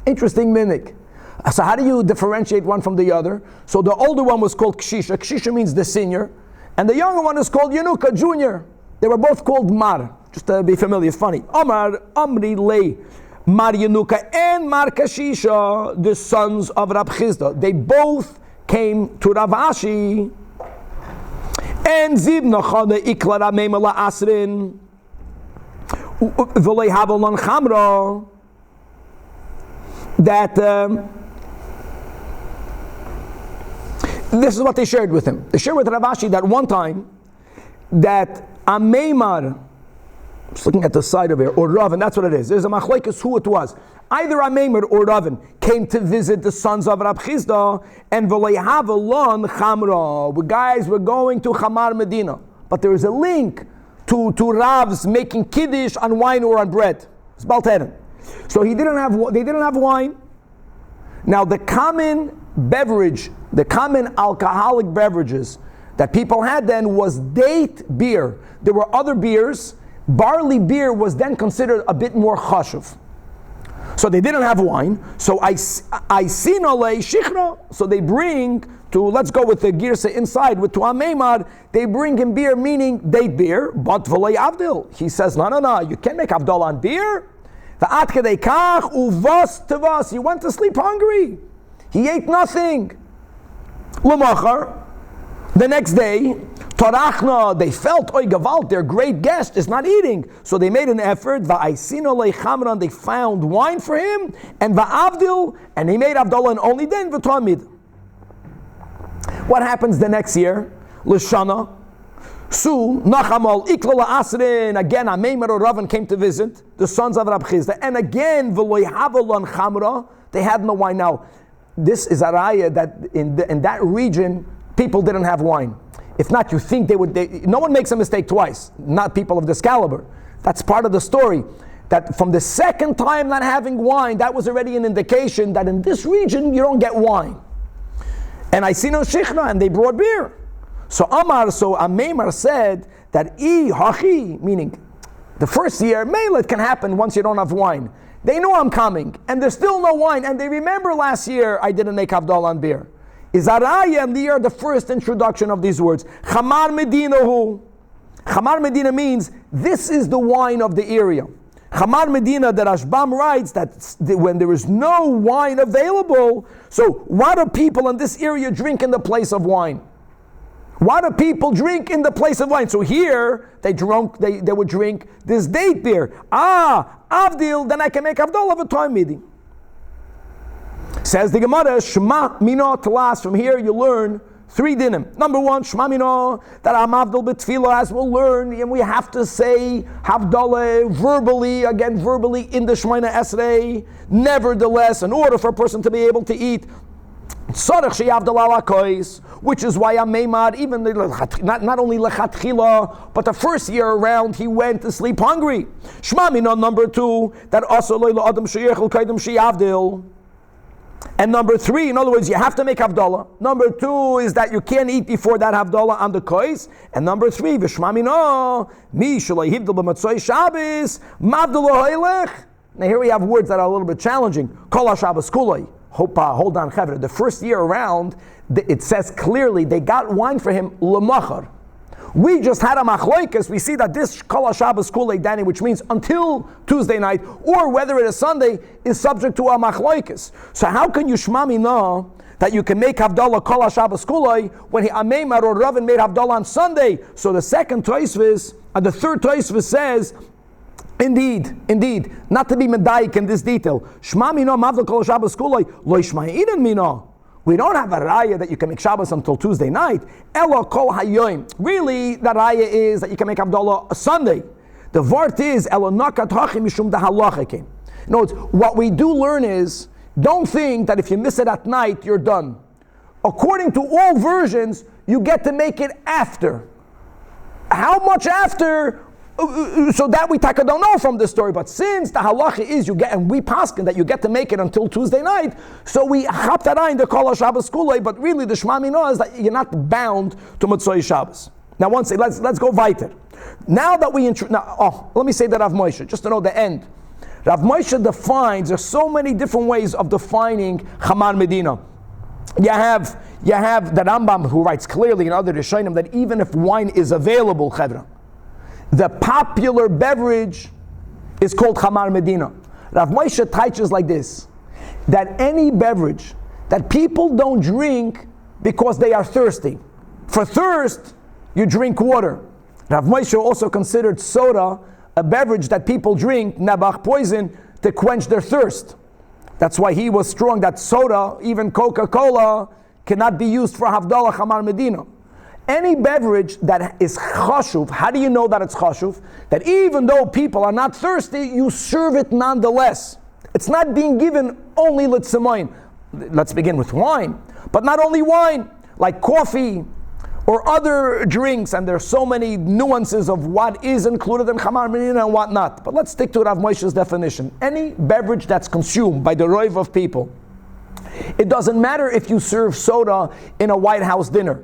[SPEAKER 1] Interesting minhag. So how do you differentiate one from the other? So the older one was called Kshisha. Kshisha means the senior. And the younger one is called Yenuka, junior. They were both called Mar. Just to be familiar, it's funny. Amar, Amri Lei, Mar Yenuka and Mar Kashisha, the sons of Rav Chizda. They both came to Rav Ashi. And Zibna Chada Ikla Ramema La Asrin, V'lei Havelon Chamra, that this is what they shared with him. They shared with Rav Ashi that one time that Ameimar, just looking at the side of it, or Ravan, that's what it is. There's a machlekes who it was. Either Ameimar or Ravan came to visit the sons of Rav Chizda, and v'lei havelon chamra. Guys, we're going to Chamar Medina, but there is a link to Rav's making kiddush on wine or on bread. It's Balteren. So they didn't have wine. Now the common beverage, the common alcoholic beverages that people had then was date beer. There were other beers. Barley beer was then considered a bit more chashuv. So they didn't have wine. So I see no lei shichra. So they bring to, let's go with the girsa inside with Tuam Meimar, they bring him beer, meaning date beer, but v'lei avdil. He says, no, you can't make avdol on beer. He went to sleep hungry. He ate nothing. L'machar, the next day, Tarachna, they felt, oy gavalt, their great guest is not eating. So they made an effort, va'aisino leichamran, they found wine for him, and va'avdil, and he made Avdullah, and only then v'tamid. What happens the next year? L'shana, Su, Nachamal, Ikla Asrin, again, Ameimar or Ravan came to visit, the sons of Rab Chizda, and again, v'loy havelon chamra, they had no wine. Now, this is a raya that in that region, people didn't have wine. If not, you think they would. No one makes a mistake twice. Not people of this caliber. That's part of the story. That from the second time not having wine, that was already an indication that in this region you don't get wine. And I see no shichna, and they brought beer. So Ameimar said that hachi, meaning the first year, mele, it can happen once you don't have wine. They know I'm coming, and there's still no wine, and they remember last year I didn't make Havdalah on beer. Is Araya and the the first introduction of these words. Chamar Medina hu. Chamar Medina means this is the wine of the area. Chamar Medina, the Rashbam writes that when there is no wine available, so what do people in this area drink in the place of wine? What do people drink in the place of wine? So here they would drink this date beer. Avdil, then I can make Avdol of a time meeting. Says the Gemara, Shema Mino Talas. From here you learn 3 dinim. Number 1, Shema Mino, that I'm Avdol B'Tfila, as we'll learn, and we have to say Havdalah verbally in the Shemona Esrei. Nevertheless, in order for a person to be able to eat, which is why Ameimar, even not only lechatchila, but the first year around he went to sleep hungry. Shema Mino, number 2, that also loyla adam sheyechel kaidem sheyavdil. And number 3, in other words, you have to make Havdalah. Number 2 is that you can't eat before that Havdalah on the kois. And number 3, v'shma mino, mi shalai hivdil b'matzoi Shabbos, mavdil hoylech. Now here we have words that are a little bit challenging. Kol ha-Shabbos kuloi. hold on, Chavre. The first year around, it says clearly they got wine for him lemachar. We just had a machloikas. We see that this kol Shabbos kulei dani, which means until Tuesday night, or whether it is Sunday, is subject to a machloikas. So how can you shmami know that you can make Havdalah kol Shabbos kulei when Ameimar or Ravin made Havdalah on Sunday? So the second Tosfos and the third Tosfos says, indeed, not to be medayik in this detail. Shmami no mavdal kol Shabbos kulei lo yishma'inen mino. We don't have a raya that you can make Shabbos until Tuesday night. Elo kol hayoim. Really, the raya is that you can make Havdalah Sunday. The vart is elo nakat hachim mishum da halacha came. In other words, what we do learn is, don't think that if you miss it at night, you're done. According to all versions, you get to make it after. How much after? So that we don't know from this story, but since the halacha is you get, and we paskin that you get to make it until Tuesday night, so we hap that in the kol Shabbos kulei, but really the shma mino is that you're not bound to Motzei Shabbos. Now let's go weiter. Now that let me say that Rav Moshe, just to know the end. Rav Moshe defines, there's so many different ways of defining Chamar Medina. You have the Rambam who writes clearly in other Rishonim that even if wine is available, Chevra, the popular beverage is called Chamar Medina. Rav Moshe teaches like this, that any beverage that people don't drink because they are thirsty. For thirst, you drink water. Rav Moshe also considered soda a beverage that people drink, nabach poison, to quench their thirst. That's why he was strong that soda, even Coca-Cola, cannot be used for Havdalah Chamar Medina. Any beverage that is chashuv, how do you know that it's chashuv? That even though people are not thirsty, you serve it nonetheless. It's not being given only litzimayim. Let's begin with wine. But not only wine, like coffee or other drinks, and there's so many nuances of what is included in Chamar Medina and what not. But let's stick to Rav Moshe's definition. Any beverage that's consumed by the roiv of people, it doesn't matter if you serve soda in a White House dinner.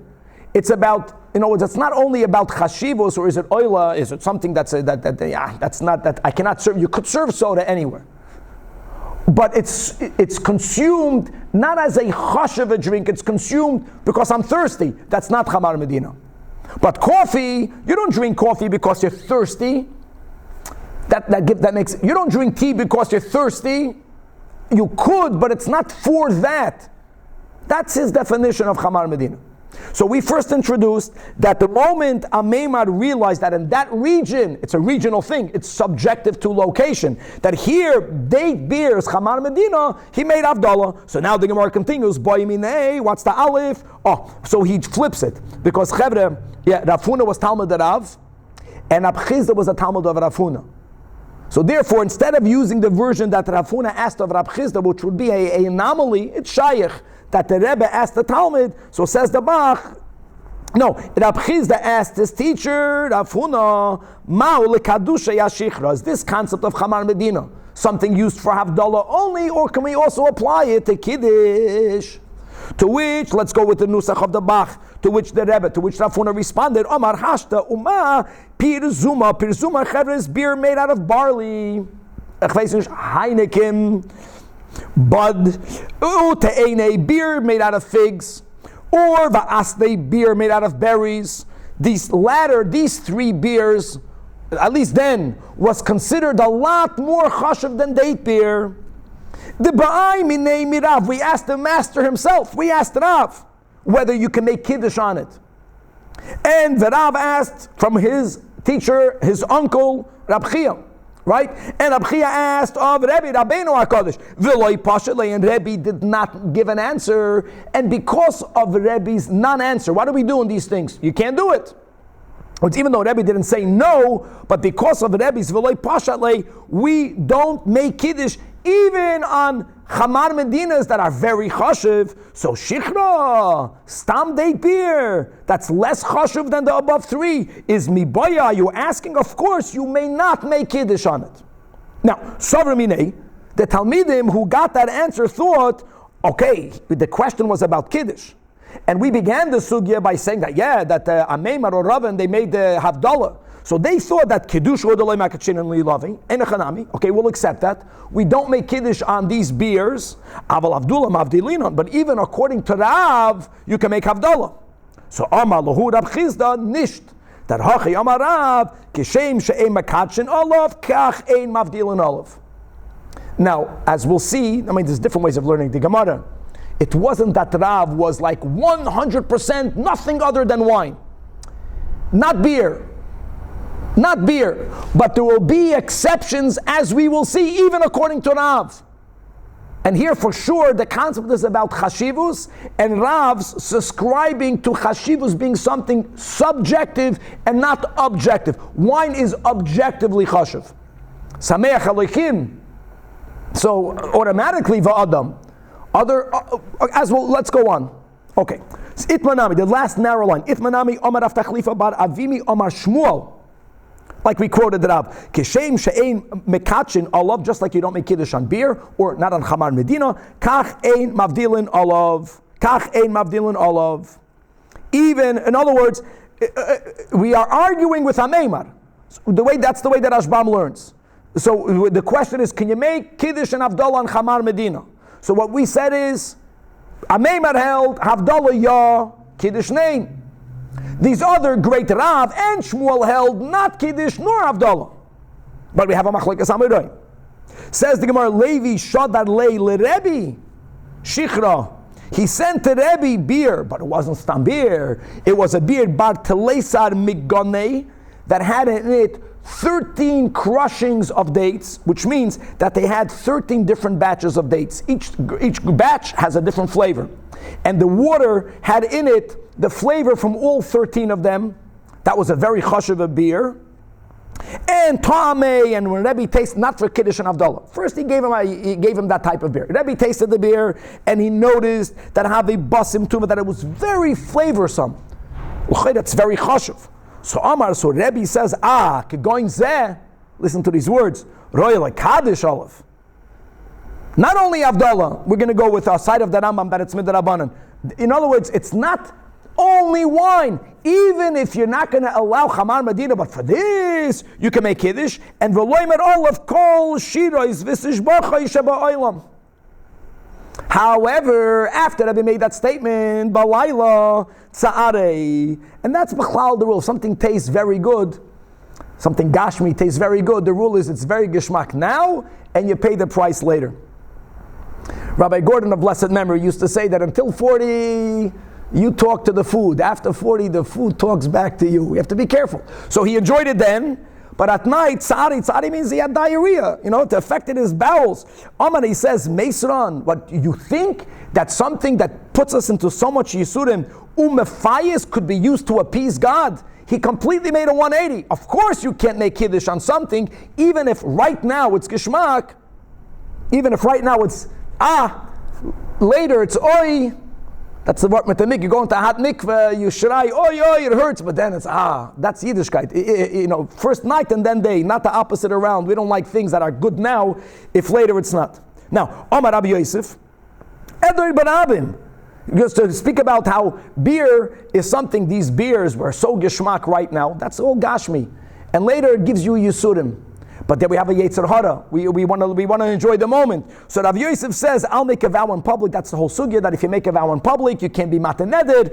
[SPEAKER 1] It's about, it's not only about chashivos, or is it oila, is it something that's not that I cannot serve. You could serve soda anywhere. But it's consumed not as a chashiv drink, it's consumed because I'm thirsty. That's not Chamar Medina. But coffee, you don't drink coffee because you're thirsty. That makes, you don't drink tea because you're thirsty. You could, but it's not for that. That's his definition of Chamar Medina. So we first introduced that the moment Ameimar realized that in that region, it's a regional thing, it's subjective to location, that here, date beers, Chamar Medina, he made Havdalah. So now the Gemara continues, what's the Aleph? So he flips it. Because Rav Huna was Talmud of Rav, and Rab Chizda was a Talmud of Rav Huna. So therefore, instead of using the version that Rav Huna asked of Rab Chizda, which would be an anomaly, it's Shaykh, that the Rebbe asked the Talmud, so says the Bach, no, Rab Chizda asked his teacher, Rav Huna, Ma'u lekadusha yashichra, is this concept of Chamar Medina something used for Havdalah only, or can we also apply it to Kiddush? To which, let's go with the Nusach of the Bach, to which the Rebbe, to which Rav Huna responded, Omar Hashta Uma Pirzuma, Pirzuma Chevra is beer made out of barley, Heineken, bud, te'ene, beer made out of figs, or va'asne, beer made out of berries. These three beers, at least then, was considered a lot more chashuv than date beer. The ba'ai minei mirav, we asked the master himself, we asked Rav, whether you can make kiddush on it. And the Rav asked from his teacher, his uncle, Rab Chia. Right? And Rab Chia asked of Rebbe, Rabbeinu HaKadosh, V'loi pashalei, and Rebbe did not give an answer. And because of Rebbe's non-answer, what do we do in these things? You can't do it. It's even though Rebbe didn't say no, but because of Rebbe's V'loi pashalei, we don't make Kiddush even on Chamar Medinas that are very chashiv. So Shichra, Stam date beer, that's less chashiv than the above three, is Mibaya. You're asking, of course, you may not make Kiddush on it. Now, Savra Minei, the Talmidim who got that answer thought, okay, the question was about Kiddush. And we began the sugya by saying that, that Ameimar or Ravan, they made the Havdalah. So they thought that Kiddush Rodolei Makachin and Lilavi, Enechanami, okay, we'll accept that. We don't make Kiddush on these beers, Aval Avdullah Mavdilinon, but even according to Rav, you can make Havdalah. So Amar Lahu Rab Chizda Nisht. That Hachi Amar Rav, Kishem She'ein Makachin Olav, Kach Ein Mavdilin Olav. Now, as we'll see, there's different ways of learning the Gemara. It wasn't that Rav was like 100% nothing other than wine. Not beer. Not beer. But there will be exceptions, as we will see, even according to Rav. And here for sure the concept is about chashivus, and Rav's subscribing to chashivus being something subjective and not objective. Wine is objectively chashiv. Sameach Elohim. So automatically va'adam. As well, let's go on. Okay. Itmanami, the last narrow line. Itmanami Omar Aftachlifa bar Avimi Omar Shmuel. Like we quoted Rav, Kishem she'ein mekachin olav, just like you don't make kiddush on beer or not on chamar medina. Kach ein mavdilin olav. Kach ein mavdilin olav. Even, in other words, we are arguing with Hameimar. That's the way that Ashbam learns. So the question is, can you make kiddush and havdalah on chamar medina? So what we said is, Hameimar held havdalah ya kiddush nein. These other great Rav and Shmuel held not Kiddush nor Havdalah. But we have a machlekes Amirai. Says the Gemara, Levi Shadar Lei LeRebbi Shichra. He sent to Rebbe beer, but it wasn't stam beer. It was a beer bar Telesar Migonei that had in it 13 crushings of dates, which means that they had 13 different batches of dates. Each batch has a different flavor. And the water had in it the flavor from all 13 of them. That was a very chashuv beer. And Ta'ameh, and when Rebbe tasted, not for Kiddush and Havdalah. First he gave him that type of beer. Rebbe tasted the beer and he noticed that Havi Basim Tuma, that it was very flavorsome. That's very chashuv. So Rebbe says, Kegoin Zeh, listen to these words, Royal Kaddish Olav. Not only Havdalah, we're going to go with our side of the Rambam that it's midrabanan. In other words, it's not only wine. Even if you're not going to allow Chamar Medina, but for this, you can make Kiddush. And V'loimer Olav Kol Shirois V'sishbachai Sheba. However, after Rebbe made that statement, Balayla Tza'arei, and that's B'chlal the rule. Something tastes very good, something Gashmi tastes very good. The rule is it's very Geshmak now, and you pay the price later. Rabbi Gordon of blessed memory used to say that until 40, you talk to the food. After 40, the food talks back to you. We have to be careful. So he enjoyed it then, but at night, tzari means he had diarrhea. It affected his bowels. Amar, he says, Meisran, what you think that something that puts us into so much yisurim, umefayis, could be used to appease God? He completely made a 180. Of course you can't make kiddush on something, even if right now it's geshmak, even if right now it's later it's oi. That's the word with the mikveh. You go into a hot mikveh, you shrai, oi, it hurts, but then it's that's Yiddishkeit. First night and then day, not the opposite around. We don't like things that are good now, if later it's not. Now, Omar Rabbi Yosef, Edrei Barabim, just to speak about how beer is something, these beers were so geshmak right now, that's all gashmi. And later it gives you yisurim. But then we have a Yetzer Hara. We want to enjoy the moment. So Rav Yosef says, I'll make a vow in public. That's the whole sugya, that if you make a vow in public, you can't be mataneder.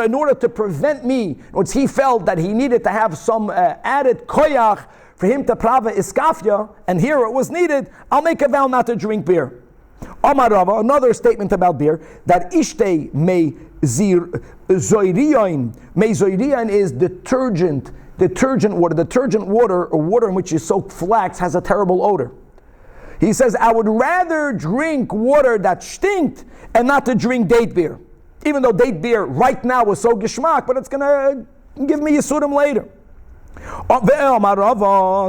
[SPEAKER 1] In order to prevent me, he felt that he needed to have some added koyach for him to prava iskafya, and here it was needed, I'll make a vow not to drink beer. Amar Rava, another statement about beer, that ishte me zoiriyon. Me zoiriyon is detergent water, or water in which you soak flax, has a terrible odor. He says, I would rather drink water that stinkt and not to drink date beer. Even though date beer right now is so geshmak, but it's going to give me yisurim later.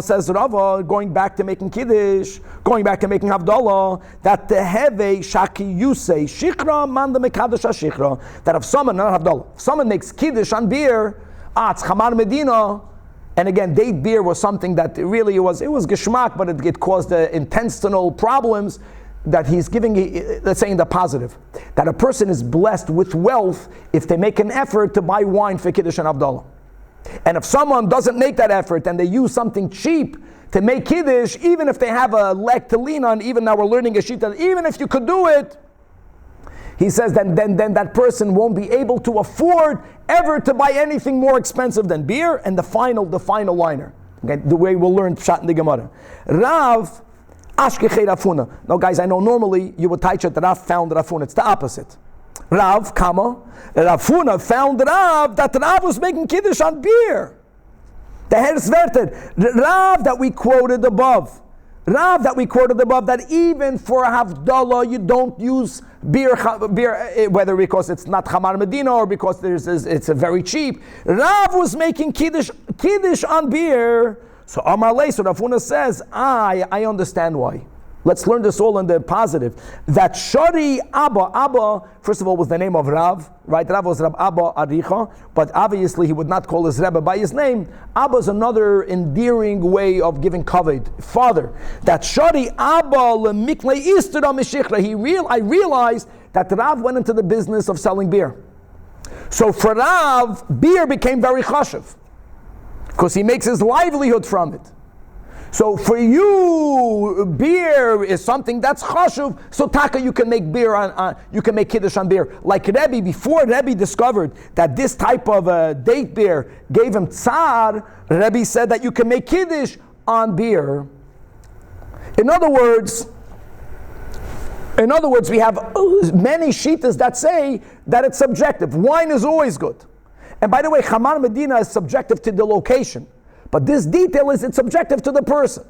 [SPEAKER 1] Says Rava, going back to making kiddush, going back to making havdalah, that teheve shaki yusei shikra manda mekadosh shikra, that if someone, not havdalah, if someone makes kiddush on beer, it's Chamar Medina, and again, date beer was something that really was geshmak, but it caused intestinal problems. That he's giving, let's say in the positive, that a person is blessed with wealth if they make an effort to buy wine for Kiddush and Havdalah. And if someone doesn't make that effort and they use something cheap to make Kiddush, even if they have a leg to lean on, even now we're learning a shita, even if you could do it, he says then that person won't be able to afford ever to buy anything more expensive than beer. And the final liner, okay, the way we'll learn Pshat in the Gemara. Rav, Ashkechei Rafuna. Now guys, I know normally you would teach that Rav found Rafuna. It's the opposite. Rav, Rafuna found that Rav was making Kiddush on beer. The Herzverted, Rav that we quoted above, that even for a Havdalah you don't use beer, whether because it's not Chamar Medina or because it's a very cheap. Rav was making Kiddush on beer. So Amar Lei, so Rafuna says, I understand why. Let's learn this all in the positive. That Shari Abba, first of all, was the name of Rav, right? Rav was Rab Abba Aricha, but obviously he would not call his Rebbe by his name. Abba is another endearing way of giving kavod, father. That Shari Abba lemikle istira mishichra. I realized that Rav went into the business of selling beer. So for Rav, beer became very chashuv, because he makes his livelihood from it. So for you, beer is something that's chashuv. So taka, you can make beer you can make kiddush on beer. Like Rebbe, before Rebbe discovered that this type of date beer gave him tsar, Rebbe said that you can make kiddush on beer. In other words, we have many shitas that say that it's subjective. Wine is always good. And by the way, Chamar Medina is subjective to the location. But this detail it's subjective to the person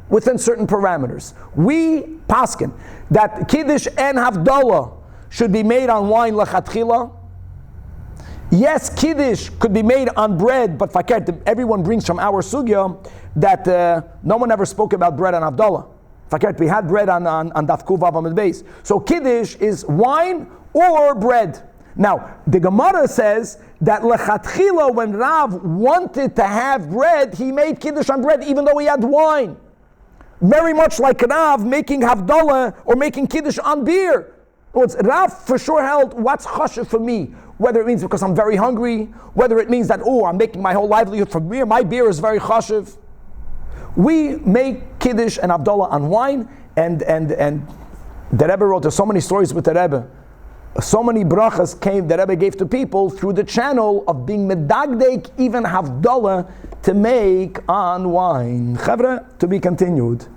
[SPEAKER 1] within certain parameters. We paskin that Kiddush and Havdalah should be made on wine lechatchila. Yes, Kiddush could be made on bread, but fakert, everyone brings from our sugya that no one ever spoke about bread on Havdalah. Fakert, we had bread on Daf Kuvav Amid Beis. So Kiddush is wine or bread. Now, the Gemara says that lechatchila, when Rav wanted to have bread, he made Kiddush on bread even though he had wine. Very much like Rav making Havdalah or making Kiddush on beer. Rav for sure held what's chashuv for me, whether it means because I'm very hungry, whether it means that, I'm making my whole livelihood from beer, my beer is very chashuv. We make Kiddush and Havdalah on wine, and the Rebbe wrote, there's so many stories with the Rebbe. So many brachas came that Rebbe gave to people through the channel of being medagdek, even Havdalah, to make on wine. Chavra, to be continued.